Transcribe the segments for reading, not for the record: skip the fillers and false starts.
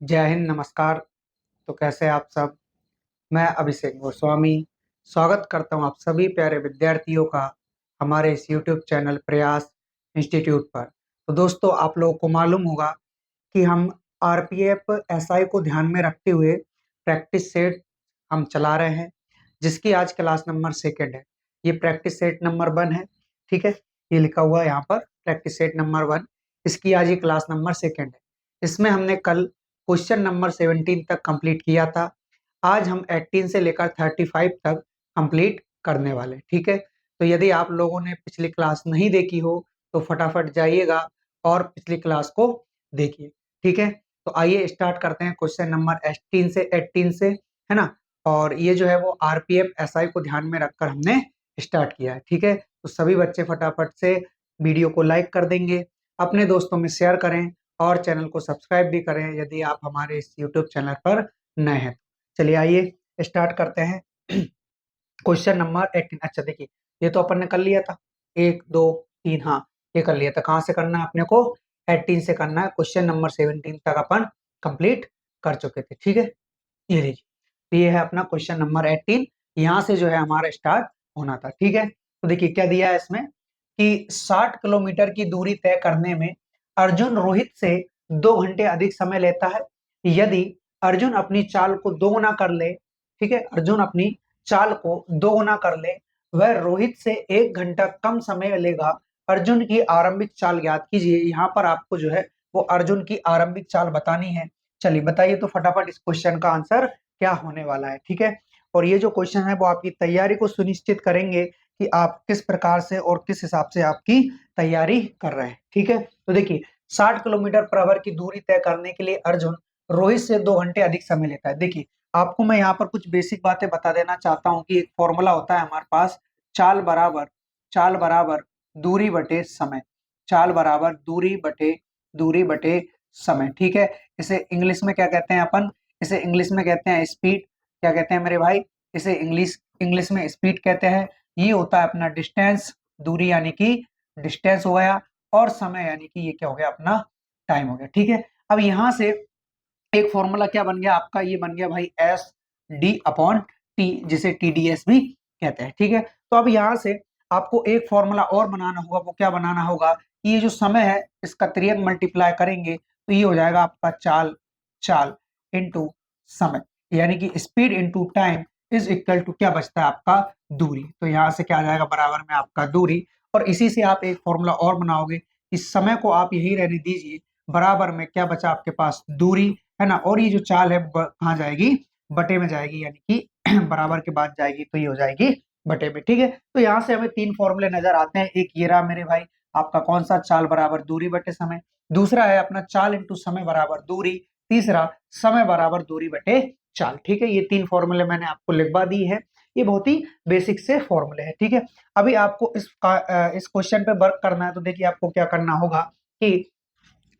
जय हिंद, नमस्कार। तो कैसे हैं आप सब। मैं अभिषेक गोस्वामी स्वागत करता हूं आप सभी प्यारे विद्यार्थियों का हमारे इस यूट्यूब चैनल प्रयास इंस्टीट्यूट पर। तो दोस्तों, आप लोगों को मालूम होगा कि हम आरपीएफ एसआई को ध्यान में रखते हुए प्रैक्टिस सेट हम चला रहे हैं, जिसकी आज क्लास नंबर सेकंड है। ये प्रैक्टिस सेट नंबर 1 है। ठीक है, ये लिखा हुआ है यहाँ पर प्रैक्टिस सेट नंबर 1। इसकी आज ये क्लास नंबर सेकंड है। इसमें हमने कल क्वेश्चन नंबर 17 तक कंप्लीट किया था। आज हम 18 से लेकर 35 तक कंप्लीट करने वाले। ठीक है, तो यदि आप लोगों ने पिछली क्लास नहीं देखी हो तो फटाफट जाइएगा और पिछली क्लास को देखिए। ठीक है, तो आइए स्टार्ट करते हैं क्वेश्चन नंबर 18 से, है ना। और ये जो है वो आरपीएफ एसआई को ध्यान में रखकर हमने स्टार्ट किया है। ठीक है, तो सभी बच्चे फटाफट से वीडियो को लाइक कर देंगे, अपने दोस्तों में शेयर करें और चैनल को सब्सक्राइब भी करें यदि आप हमारे इस यूट्यूब चैनल पर नए हैं। चलिए आइए स्टार्ट करते हैं। Question number 18। अच्छा देखिए, ये तो अपन ने कर लिया था, 1 2 3, हाँ ये कर लिया था। कहाँ से करना है अपने को? 18 से करना है। क्वेश्चन नंबर 17 तक अपन कंप्लीट कर चुके थे। ठीक है, ये लीजिए, तो ये है अपना क्वेश्चन नंबर 18। यहाँ से जो है हमारा स्टार्ट होना था। ठीक है, तो देखिए क्या दिया है इसमें कि 60 किलोमीटर की दूरी तय करने में अर्जुन रोहित से 2 घंटे अधिक समय लेता है। यदि अर्जुन अपनी चाल को दोगुना कर ले, ठीक है, अर्जुन अपनी चाल को दोगुना कर ले, वह रोहित से 1 घंटा कम समय लेगा। अर्जुन की आरंभिक चाल ज्ञात कीजिए। यहाँ पर आपको जो है वो अर्जुन की आरंभिक चाल बतानी है। चलिए बताइए तो फटाफट इस क्वेश्चन का आंसर क्या होने वाला है। ठीक है, और ये जो क्वेश्चन है वो आपकी तैयारी को सुनिश्चित करेंगे कि आप किस प्रकार से और किस हिसाब से आपकी तैयारी कर रहे हैं। ठीक है, तो देखिए 60 किलोमीटर पर आवर की दूरी तय करने के लिए अर्जुन रोहित से 2 घंटे अधिक समय लेता है। देखिए आपको मैं यहाँ पर कुछ बेसिक बातें बता देना चाहता हूँ कि एक फॉर्मूला होता है हमारे पास, चाल बराबर दूरी बटे समय। चाल बराबर दूरी बटे समय। ठीक है, इसे इंग्लिश में क्या कहते हैं अपन? इसे इंग्लिश में कहते हैं स्पीड। क्या कहते हैं मेरे भाई? इसे इंग्लिश इंग्लिश में स्पीड कहते हैं। ये होता है अपना डिस्टेंस, दूरी यानी कि डिस्टेंस हो गया, और समय यानी कि ये क्या हो गया? अपना टाइम हो गया। ठीक है, अब यहाँ से एक फॉर्मूला क्या बन गया आपका? ये बन गया भाई एस डी अपॉन टी, जिसे टीडीएस भी कहते हैं। ठीक है, तो अब यहाँ से आपको एक फॉर्मूला और बनाना होगा। वो क्या बनाना होगा कि ये जो समय है इसका त्रियक मल्टीप्लाई करेंगे तो ये हो जाएगा आपका चाल चाल इंटू समय, यानी कि speed into time is equal to क्या बचता है आपका? दूरी। तो यहाँ से क्या आ जाएगा? बराबर में आपका दूरी। और इसी से आप एक फॉर्मूला और बनाओगे, इस समय को आप यही रहने दीजिए, बराबर में क्या बचा आपके पास? दूरी, है ना। और ये जो चाल है कहाँ जाएगी? बटे में जाएगी, यानी कि बराबर के बाद जाएगी तो ये हो जाएगी बटे में। ठीक है, तो यहाँ से हमें 3 फॉर्मूले नजर आते हैं। एक ये रहा मेरे भाई आपका कौन सा? चाल बराबर दूरी बटे समय। दूसरा है अपना चाल इंटू समय बराबर दूरी। तीसरा समय बराबर दूरी बटे चाल। ठीक है, ये 3 फॉर्मूले मैंने आपको लिखवा दी है। ये बहुत ही बेसिक से फॉर्मूले हैं। ठीक है, अभी आपको इस क्वेश्चन पे वर्क करना है। तो देखिए आपको क्या करना होगा कि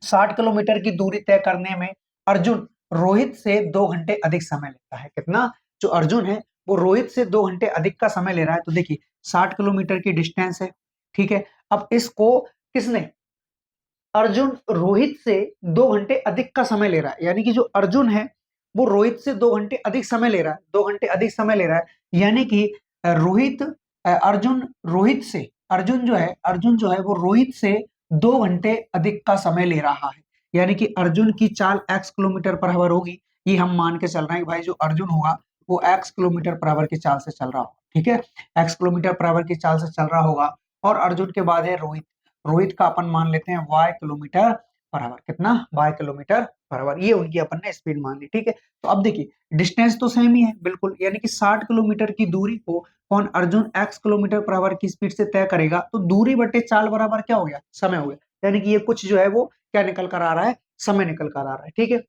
60 किलोमीटर की दूरी तय करने में अर्जुन रोहित से 2 घंटे अधिक समय लेता है। कितना? जो अर्जुन है वो रोहित से 2 घंटे अधिक का समय ले रहा है। तो देखिए 60 किलोमीटर की डिस्टेंस है। ठीक है, अब इसको किसने? अर्जुन रोहित से 2 घंटे अधिक का समय ले रहा है, यानी कि जो अर्जुन है वो रोहित से 2 घंटे अधिक समय ले रहा है। 2 घंटे अधिक समय ले रहा है, यानी कि अर्जुन रोहित से, अर्जुन जो है वो रोहित से 2 घंटे अधिक का समय ले रहा है। यानी कि अर्जुन की चाल x किलोमीटर पर आवर होगी। ये हम मान के चल रहे हैं कि भाई जो अर्जुन होगा वो x किलोमीटर पर आवर की चाल से चल रहा होगा। ठीक है, x किलोमीटर पर आवर की चाल से चल रहा होगा। और अर्जुन के बाद है रोहित। रोहित का अपन मान लेते हैं y किलोमीटर पर आवर। कितना? y kilometre per hour. ये उनकी अपन ने स्पीड मान ली। ठीक है, तो अब देखिए डिस्टेंस तो सेम ही है बिल्कुल, यानी कि 60 किलोमीटर की दूरी को कौन? Arjun x kilometre per hour की स्पीड से तय करेगा, तो दूरी बटे चाल बराबर क्या हो गया? समय हो गया। यानी कि ये कुछ जो है वो क्या निकल कर आ रहा है? समय निकल कर आ रहा है। ठीक है,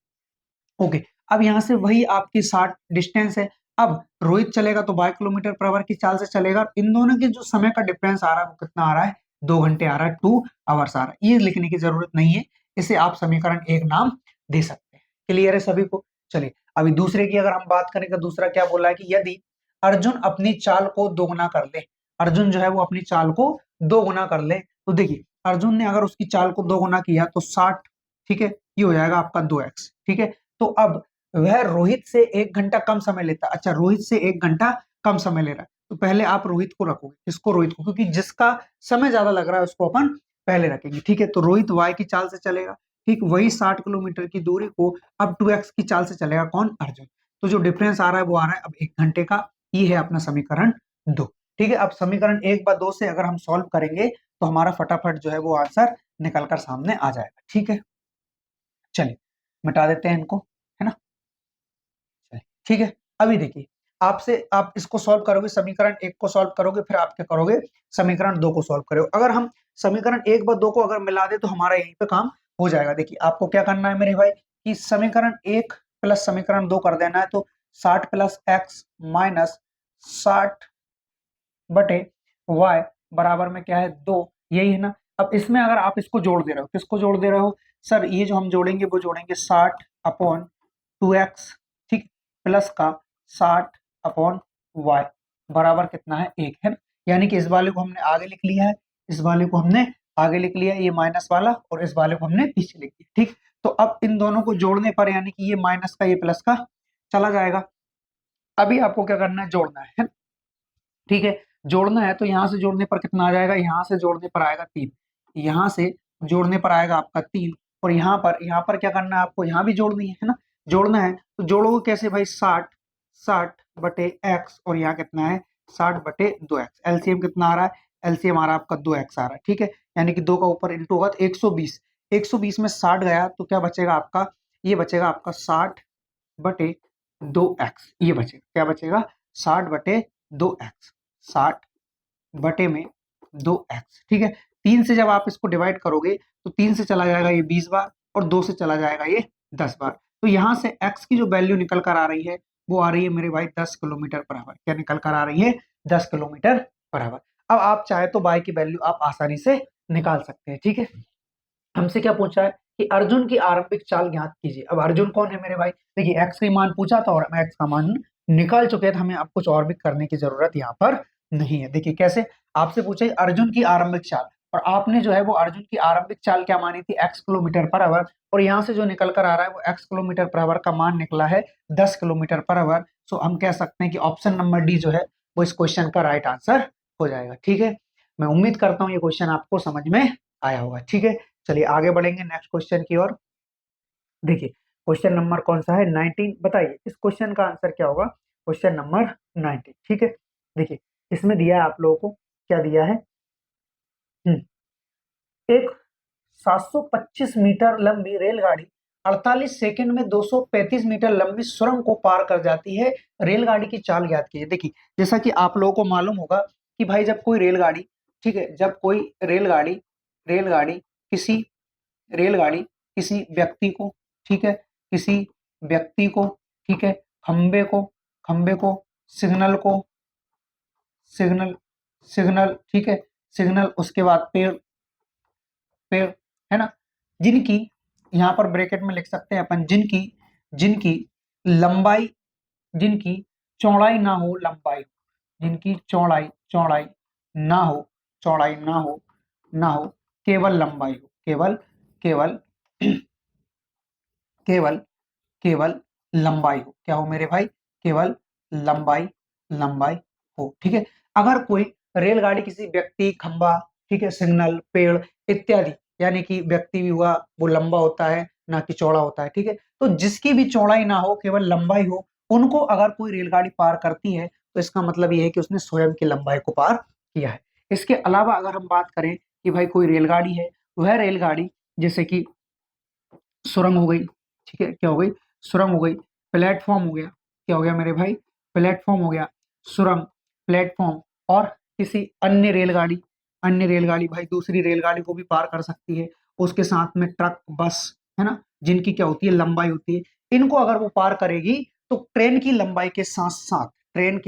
ओके। अब यहाँ से वही आपकी 60 डिस्टेंस है। अब रोहित चलेगा तो 22 किलोमीटर पर आवर की चाल से चलेगा। इन दोनों के जो समय का डिफरेंस आ रहा है वो कितना आ रहा है? 2 घंटे आ रहा है, 2 आवर्स आ रहा है। ये लिखने की जरूरत नहीं है, इसे आप समीकरण 1 नाम दे सकते हैं। क्लियर है सभी को? चलिए अभी दूसरे की अगर हम बात करें तो दूसरा क्या बोला है कि यदि अर्जुन अपनी चाल को दोगुना कर ले, अर्जुन जो है वो अपनी चाल को दोगुना कर ले, तो देखिए अर्जुन ने अगर उसकी चाल को दोगुना किया तो 60, ठीक है, ये हो जाएगा आपका 2x। ठीक है, तो अब वह रोहित से 1 घंटा कम समय लेता। अच्छा, रोहित से 1 घंटा कम समय ले रहा है, तो पहले आप रोहित को रखोगे। किसको? रोहित को, क्योंकि जिसका समय ज्यादा लग रहा है उसको अपन पहले रखेंगे। ठीक है, तो रोहित वाई की चाल से चलेगा। ठीक, वही 60 किलोमीटर की दूरी को अब 2x की चाल से चलेगा। कौन? अर्जुन। तो जो डिफरेंस आ रहा है वो आ रहा है अब 1 घंटे का। ये है अपना समीकरण 2। ठीक है, अब समीकरण 1 व 2 से अगर हम सॉल्व करेंगे तो हमारा फटाफट जो है वो आंसर निकल कर सामने आ जाएगा। ठीक है, चलिए मिटा देते हैं इनको, है ना। चलिए ठीक है, अभी देखिए आपसे, आप इसको सॉल्व करोगे, समीकरण 1 को सॉल्व करोगे, फिर आप क्या करोगे? समीकरण 2 को सॉल्व करोगे। अगर हम समीकरण 1 व 2 को अगर मिला दे तो हमारा यहीं पे काम हो जाएगा। देखिए आपको क्या करना है मेरे भाई, कि समीकरण 1 प्लस समीकरण 2 कर देना है। तो 60 प्लस एक्स माइनस 60 बटे y बराबर में क्या है? 2। यही है ना। अब इसमें अगर आप इसको जोड़ दे रहे हो, किसको जोड़ दे रहे हो? सर ये जो हम जोड़ेंगे वो जोड़ेंगे 60 अपॉन 2x, ठीक, प्लस का 60 अपॉन y बराबर कितना है? 1 है ना। यानी कि इस वाले को हमने आगे लिख लिया है, इस वाले को हमने आगे लिख लिया है, ये माइनस वाला, और इस वाले को हमने पीछे लिख दिया। ठीक, तो अब इन दोनों को जोड़ने पर यानी कि ये माइनस का ये प्लस का चला जाएगा। अभी आपको क्या करना है? जोड़ना है ना? ठीक है, जोड़ना है तो यहाँ से जोड़ने पर कितना आ जाएगा? यहाँ से जोड़ने पर आएगा 3, यहाँ से जोड़ने पर आएगा आपका 3, और यहाँ पर क्या करना है आपको? यहाँ भी जोड़नी है ना। जोड़ना है तो जोड़ोगे कैसे भाई? 60 बटे एक्स, और यहाँ कितना है? 60 बटे 2x। एलसीएम कितना आ रहा है? एलसीएम आ रहा है आपका 2x आ रहा है। ठीक है, यानी कि 2 का ऊपर इंटू होगा तो 120। 120 में 60 गया तो क्या बचेगा आपका? ये बचेगा आपका 60 बटे 2x। ये बचेगा, क्या बचेगा? 60 बटे 2x, 60 बटे में 2x। ठीक है, 3 से जब आप इसको डिवाइड करोगे तो 3 से चला जाएगा ये 20 बार, और 2 से चला जाएगा ये 10 बार। तो यहाँ से x की जो वैल्यू निकल कर आ रही है वो आ रही है मेरे भाई 10 किलोमीटर पर आवर। क्या निकल कर आ रही है? 10 किलोमीटर पर आवर। अब आप चाहे तो y की वैल्यू आप आसानी से निकाल सकते हैं। ठीक है, हमसे क्या पूछा है कि अर्जुन की आरंभिक चाल ज्ञात कीजिए। अब अर्जुन कौन है मेरे भाई? देखिए एक्स का मान पूछा था और हम एक्स का मान निकाल चुके हैं, तो हमें अब कुछ और भी करने की जरूरत यहाँ पर नहीं है। देखिए कैसे, आपसे पूछा अर्जुन की आरंभिक चाल, और आपने जो है वो अर्जुन की आरंभिक चाल क्या मानी थी? x किलोमीटर पर आवर, और यहाँ से जो निकल कर आ रहा है वो x किलोमीटर पर आवर का मान निकला है 10 किलोमीटर पर आवर। सो हम कह सकते हैं कि ऑप्शन नंबर डी जो है वो इस क्वेश्चन का राइट आंसर हो जाएगा। ठीक है, मैं उम्मीद करता हूँ ये क्वेश्चन आपको समझ में आया होगा। ठीक है, चलिए आगे बढ़ेंगे नेक्स्ट क्वेश्चन की ओर। देखिए क्वेश्चन नंबर कौन सा है? 19। बताइए इस क्वेश्चन का आंसर क्या होगा? Question number 19। ठीक है, देखिए इसमें दिया है आप लोगों को, क्या दिया है? एक 725 मीटर लंबी रेलगाड़ी 48 सेकंड में 235 मीटर लंबी सुरंग को पार कर जाती है। रेलगाड़ी की चाल ज्ञात कीजिए। देखिए जैसा कि आप लोगों को मालूम होगा कि भाई जब कोई रेलगाड़ी, ठीक है, जब कोई रेलगाड़ी रेलगाड़ी किसी रेलगाड़ी किसी व्यक्ति को, ठीक है, किसी व्यक्ति को, ठीक है, खंबे को सिग्नल सिग्नल, ठीक है, सिग्नल, उसके बाद पेड़ पेड़, है ना, जिनकी, यहाँ पर ब्रैकेट में लिख सकते हैं अपन, जिनकी जिनकी लंबाई जिनकी चौड़ाई ना हो, लंबाई, जिनकी चौड़ाई चौड़ाई ना हो, चौड़ाई ना हो, केवल लंबाई हो, केवल केवल केवल केवल लंबाई हो। क्या हो मेरे भाई? केवल लंबाई लंबाई हो। ठीक है, अगर कोई रेलगाड़ी किसी व्यक्ति, खंबा, ठीक है, सिग्नल, पेड़ इत्यादि, यानी कि व्यक्ति भी हुआ वो लंबा होता है ना कि चौड़ा होता है। ठीक है, तो जिसकी भी चौड़ाई ना हो, केवल लंबाई हो, उनको अगर कोई रेलगाड़ी पार करती है तो इसका मतलब ये है कि उसने स्वयं की लंबाई को पार किया है। इसके अलावा अगर हम बात करें कि भाई कोई रेलगाड़ी है, वह रेलगाड़ी जैसे कि सुरंग हो गई, ठीक है, क्या हो गई? सुरंग हो गई, प्लेटफॉर्म हो गया, क्या हो गया मेरे भाई? प्लेटफॉर्म हो गया, सुरंग, प्लेटफॉर्म, और किसी अन्य रेलगाड़ी भाई दूसरी रेलगाड़ी को भी पार कर सकती है। उसके साथ में ट्रक, बस, है ना, जिनकी क्या होती है? लंबाई होती है। इनको अगर वो पार करेगी तो ट्रेन की लंबाई के साथ साथ ट्रेन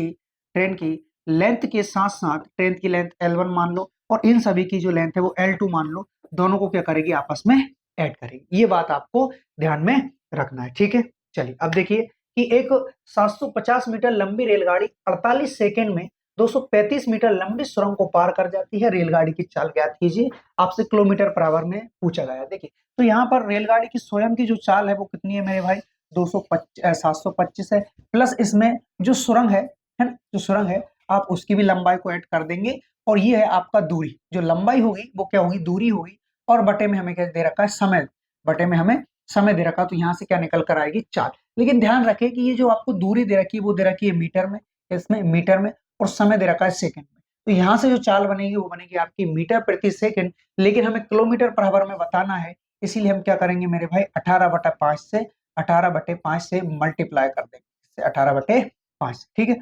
की लेंथ के साथ साथ, ट्रेन की लेंथ L1 मान लो और इन सभी की जो लेंथ है वो L2 मान लो, दोनों को क्या करेगी? आपस में ऐड करेगी। ये बात आपको ध्यान में रखना है। ठीक है, चलिए अब देखिए कि एक 750 मीटर लंबी रेलगाड़ी 48 सेकंड में 235 मीटर लंबी सुरंग को पार कर जाती है। रेलगाड़ी की चाल ज्ञात कीजिए। आपसे किलोमीटर पर आवर में पूछा गया। देखिए तो यहाँ पर रेलगाड़ी की स्वयं की जो चाल है वो कितनी है मेरे भाई? 725 है, प्लस इसमें जो सुरंग है ना, जो सुरंग है आप उसकी भी लंबाई को ऐड कर देंगे, और ये है आपका दूरी, जो लंबाई होगी वो क्या होगी, दूरी होगी, और बटे में हमें क्या दे रखा है, समय, बटे में हमें समय दे रखा है, तो यहाँ से क्या निकल कर आएगी, 4। लेकिन ध्यान रखें कि ये जो आपको दूरी दे रखी है वो दे रखी है मीटर में, इसमें मीटर में, और समय दे रखा है सेकंड में। तो यहाँ से जो चाल बनेगी वो बनेगी आपकी मीटर प्रति सेकंड, लेकिन हमें किलोमीटर पर आवर में बताना है, इसीलिए हम क्या करेंगे मेरे भाई, 18/5 से 18/5 से मल्टीप्लाई कर देंगे, 18/5, ठीक है।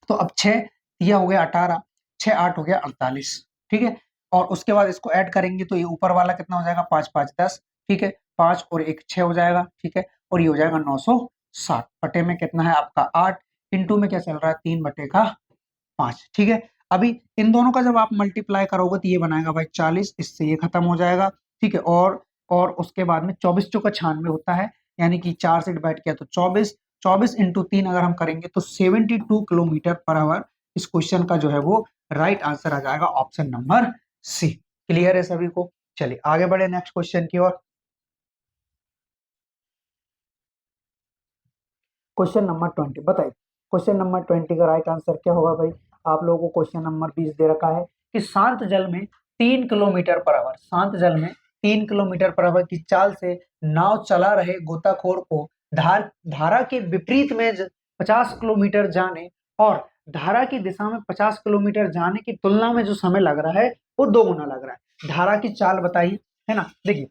तो अब 6 यह हो गया 18, 6 8 हो गया 48, ठीक है। और उसके बाद इसको ऐड करेंगे तो ये ऊपर वाला कितना हो जाएगा, 5 5 10, ठीक है, 5 और 1 6 हो जाएगा, ठीक है, और ये हो जाएगा 960, बटे में कितना है आपका 8, इंटू में क्या चल रहा है 3/5, ठीक है। अभी इन दोनों का जब आप मल्टीप्लाई करोगे तो ये बनाएगा भाई 40, इससे ये खत्म हो जाएगा, ठीक है। और उसके बाद में 24 चौका 96 होता है, यानी कि 4 से डिवाइड किया तो 24, 24 इंटू 3 अगर हम करेंगे तो 72 किलोमीटर पर आवर। इस क्वेश्चन का जो है वो राइट आंसर आ जाएगा ऑप्शन नंबर सी। क्लियर है सभी को? चलिए आगे बढ़े नेक्स्ट क्वेश्चन की ओर। क्वेश्चन नंबर 20 बताइए, क्वेश्चन नंबर 20 का राइट आंसर क्या होगा भाई? आप लोगों को क्वेश्चन नंबर 20 दे रखा है कि शांत जल में 3 किलोमीटर पर आवर, शांत जल में 3 किलोमीटर पर आवर की चाल से नाव चला रहे गोताखोर को धारा के विपरीत में 50 किलोमीटर जाने और धारा की दिशा में 50 किलोमीटर जाने की तुलना में जो समय लग रहा है वो 2 गुना लग रहा है। धारा की चाल बताइए, है ना। देखिए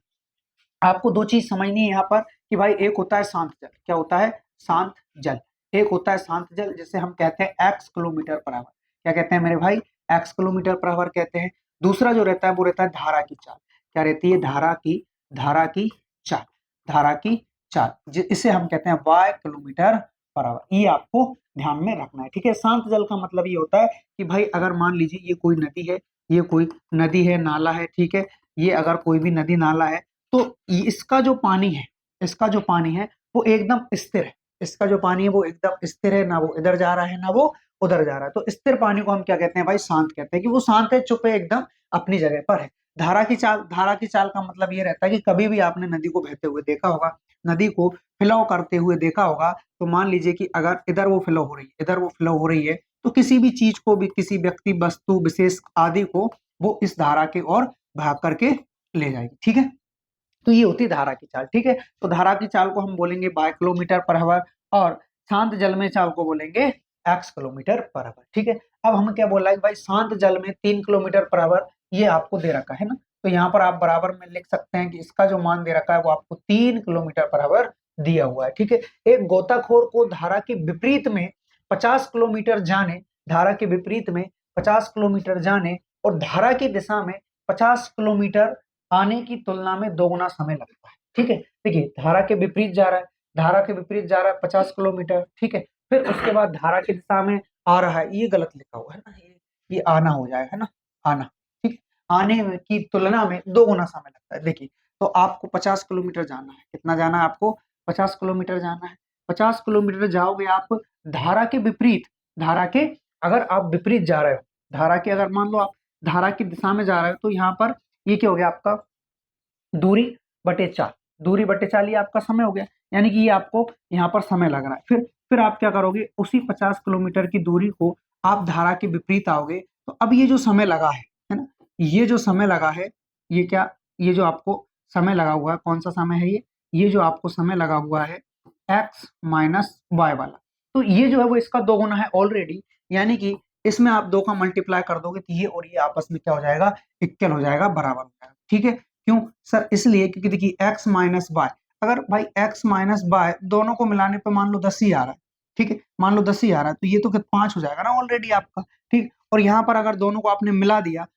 आपको दो चीज समझनी है यहाँ पर कि भाई एक होता है शांत जल, क्या होता है, शांत जल। एक होता है शांत जल जिसे हम कहते हैं एक्स किलोमीटर पर आवर, क्या कहते हैं मेरे भाई, एक्स किलोमीटर पर आवर कहते हैं। दूसरा जो रहता है वो रहता है धारा की चाल, क्या रहती है, धारा की चाल, धारा की चाल, इसे हम कहते हैं वाई किलोमीटर पर आवर। ये आपको ध्यान में रखना है, ठीक है। शांत जल का मतलब ये होता है कि भाई अगर मान लीजिए ये कोई नदी है, ये कोई नदी है, नाला है, ठीक है, ये अगर कोई भी नदी नाला है तो इसका जो पानी है, इसका जो पानी है वो एकदम स्थिर है, इसका जो पानी है वो एकदम स्थिर है, ना वो इधर जा रहा है ना वो उधर जा रहा है। तो स्थिर पानी को हम क्या कहते हैं भाई, शांत कहते हैं, कि वो शांत है, चुप है, एकदम अपनी जगह पर है। धारा की चाल का मतलब ये रहता है कि कभी भी आपने नदी को बहते हुए देखा होगा, नदी को फ्लो करते हुए देखा होगा, तो मान लीजिए कि अगर इधर वो फ्लो हो रही है, इधर वो फ्लो हो रही है, तो किसी भी चीज को भी, किसी व्यक्ति, वस्तु विशेष आदि को वो इस धारा की ओर भाग करके ले जाएगी, ठीक है। तो ये होती है धारा की चाल, ठीक है। तो धारा की चाल को हम बोलेंगे बाय किलोमीटर पर आवर, और शांत जल में चाल को बोलेंगे एक्स किलोमीटर पर आवर, ठीक है। अब हमें क्या बोला है भाई, शांत जल में 3 किलोमीटर पर आवर ये आपको दे रखा है ना, तो यहाँ पर आप बराबर में लिख सकते हैं कि इसका जो मान दे रखा है वो आपको 3 किलोमीटर पर आवर दिया हुआ है, ठीक है। एक गोताखोर को धारा के विपरीत में 50 किलोमीटर जाने, धारा के विपरीत में 50 किलोमीटर जाने और धारा की दिशा में 50 किलोमीटर आने की तुलना में 2 गुना समय लगता है, ठीक है। देखिए धारा के विपरीत जा रहा है, धारा के विपरीत जा रहा है 50 किलोमीटर, ठीक है। फिर उसके बाद धारा की दिशा में आ रहा है, ये गलत लिखा हुआ है ना, ये आना हो जाएगा, है ना, आना, ठीक है। की तुलना में 2 गुना समय लगता है। देखिए तो आपको 50 किलोमीटर जाना है, कितना जाना है आपको, 50 किलोमीटर जाना है। 50 किलोमीटर जाओगे आप धारा के विपरीत, धारा के, अगर आप विपरीत जा रहे हो, धारा के, अगर मान लो आप धारा की दिशा में जा रहे हो, तो यहाँ पर ये क्या हो गया आपका, दूरी बटे 4, दूरी बटे 4 ये आपका समय हो गया, यानी कि ये आपको यहाँ पर समय लग रहा है। फिर आप क्या करोगे, उसी 50 किलोमीटर की दूरी को आप धारा के विपरीत आओगे, तो अब ये जो समय लगा है ना, ये जो समय लगा है, ये क्या, ये जो आपको समय लगा हुआ है, कौन सा समय है ये जो आपको समय लगा हुआ है एक्स माइनस वाई वाला, तो ये जो है वो इसका 2 गुना है ऑलरेडी, यानी कि इसमें आप 2 का मल्टीप्लाई कर दोगे तो ये और ये आपस में क्या हो जाएगा, इक्वल हो जाएगा, बराबर हो जाएगा, ठीक है। क्यों सर, इसलिए क्योंकि देखिए एक्स माइनस वाई, अगर भाई एक्स माइनस वाई दोनों को मिलाने पे मान लो 10 ही आ रहा है, ठीक है, मान लो 10 ही आ रहा है, तो ये तो 5 हो जाएगा ना ऑलरेडी आपका, ठीक। और यहाँ पर अगर दोनों को आपने मिला दिया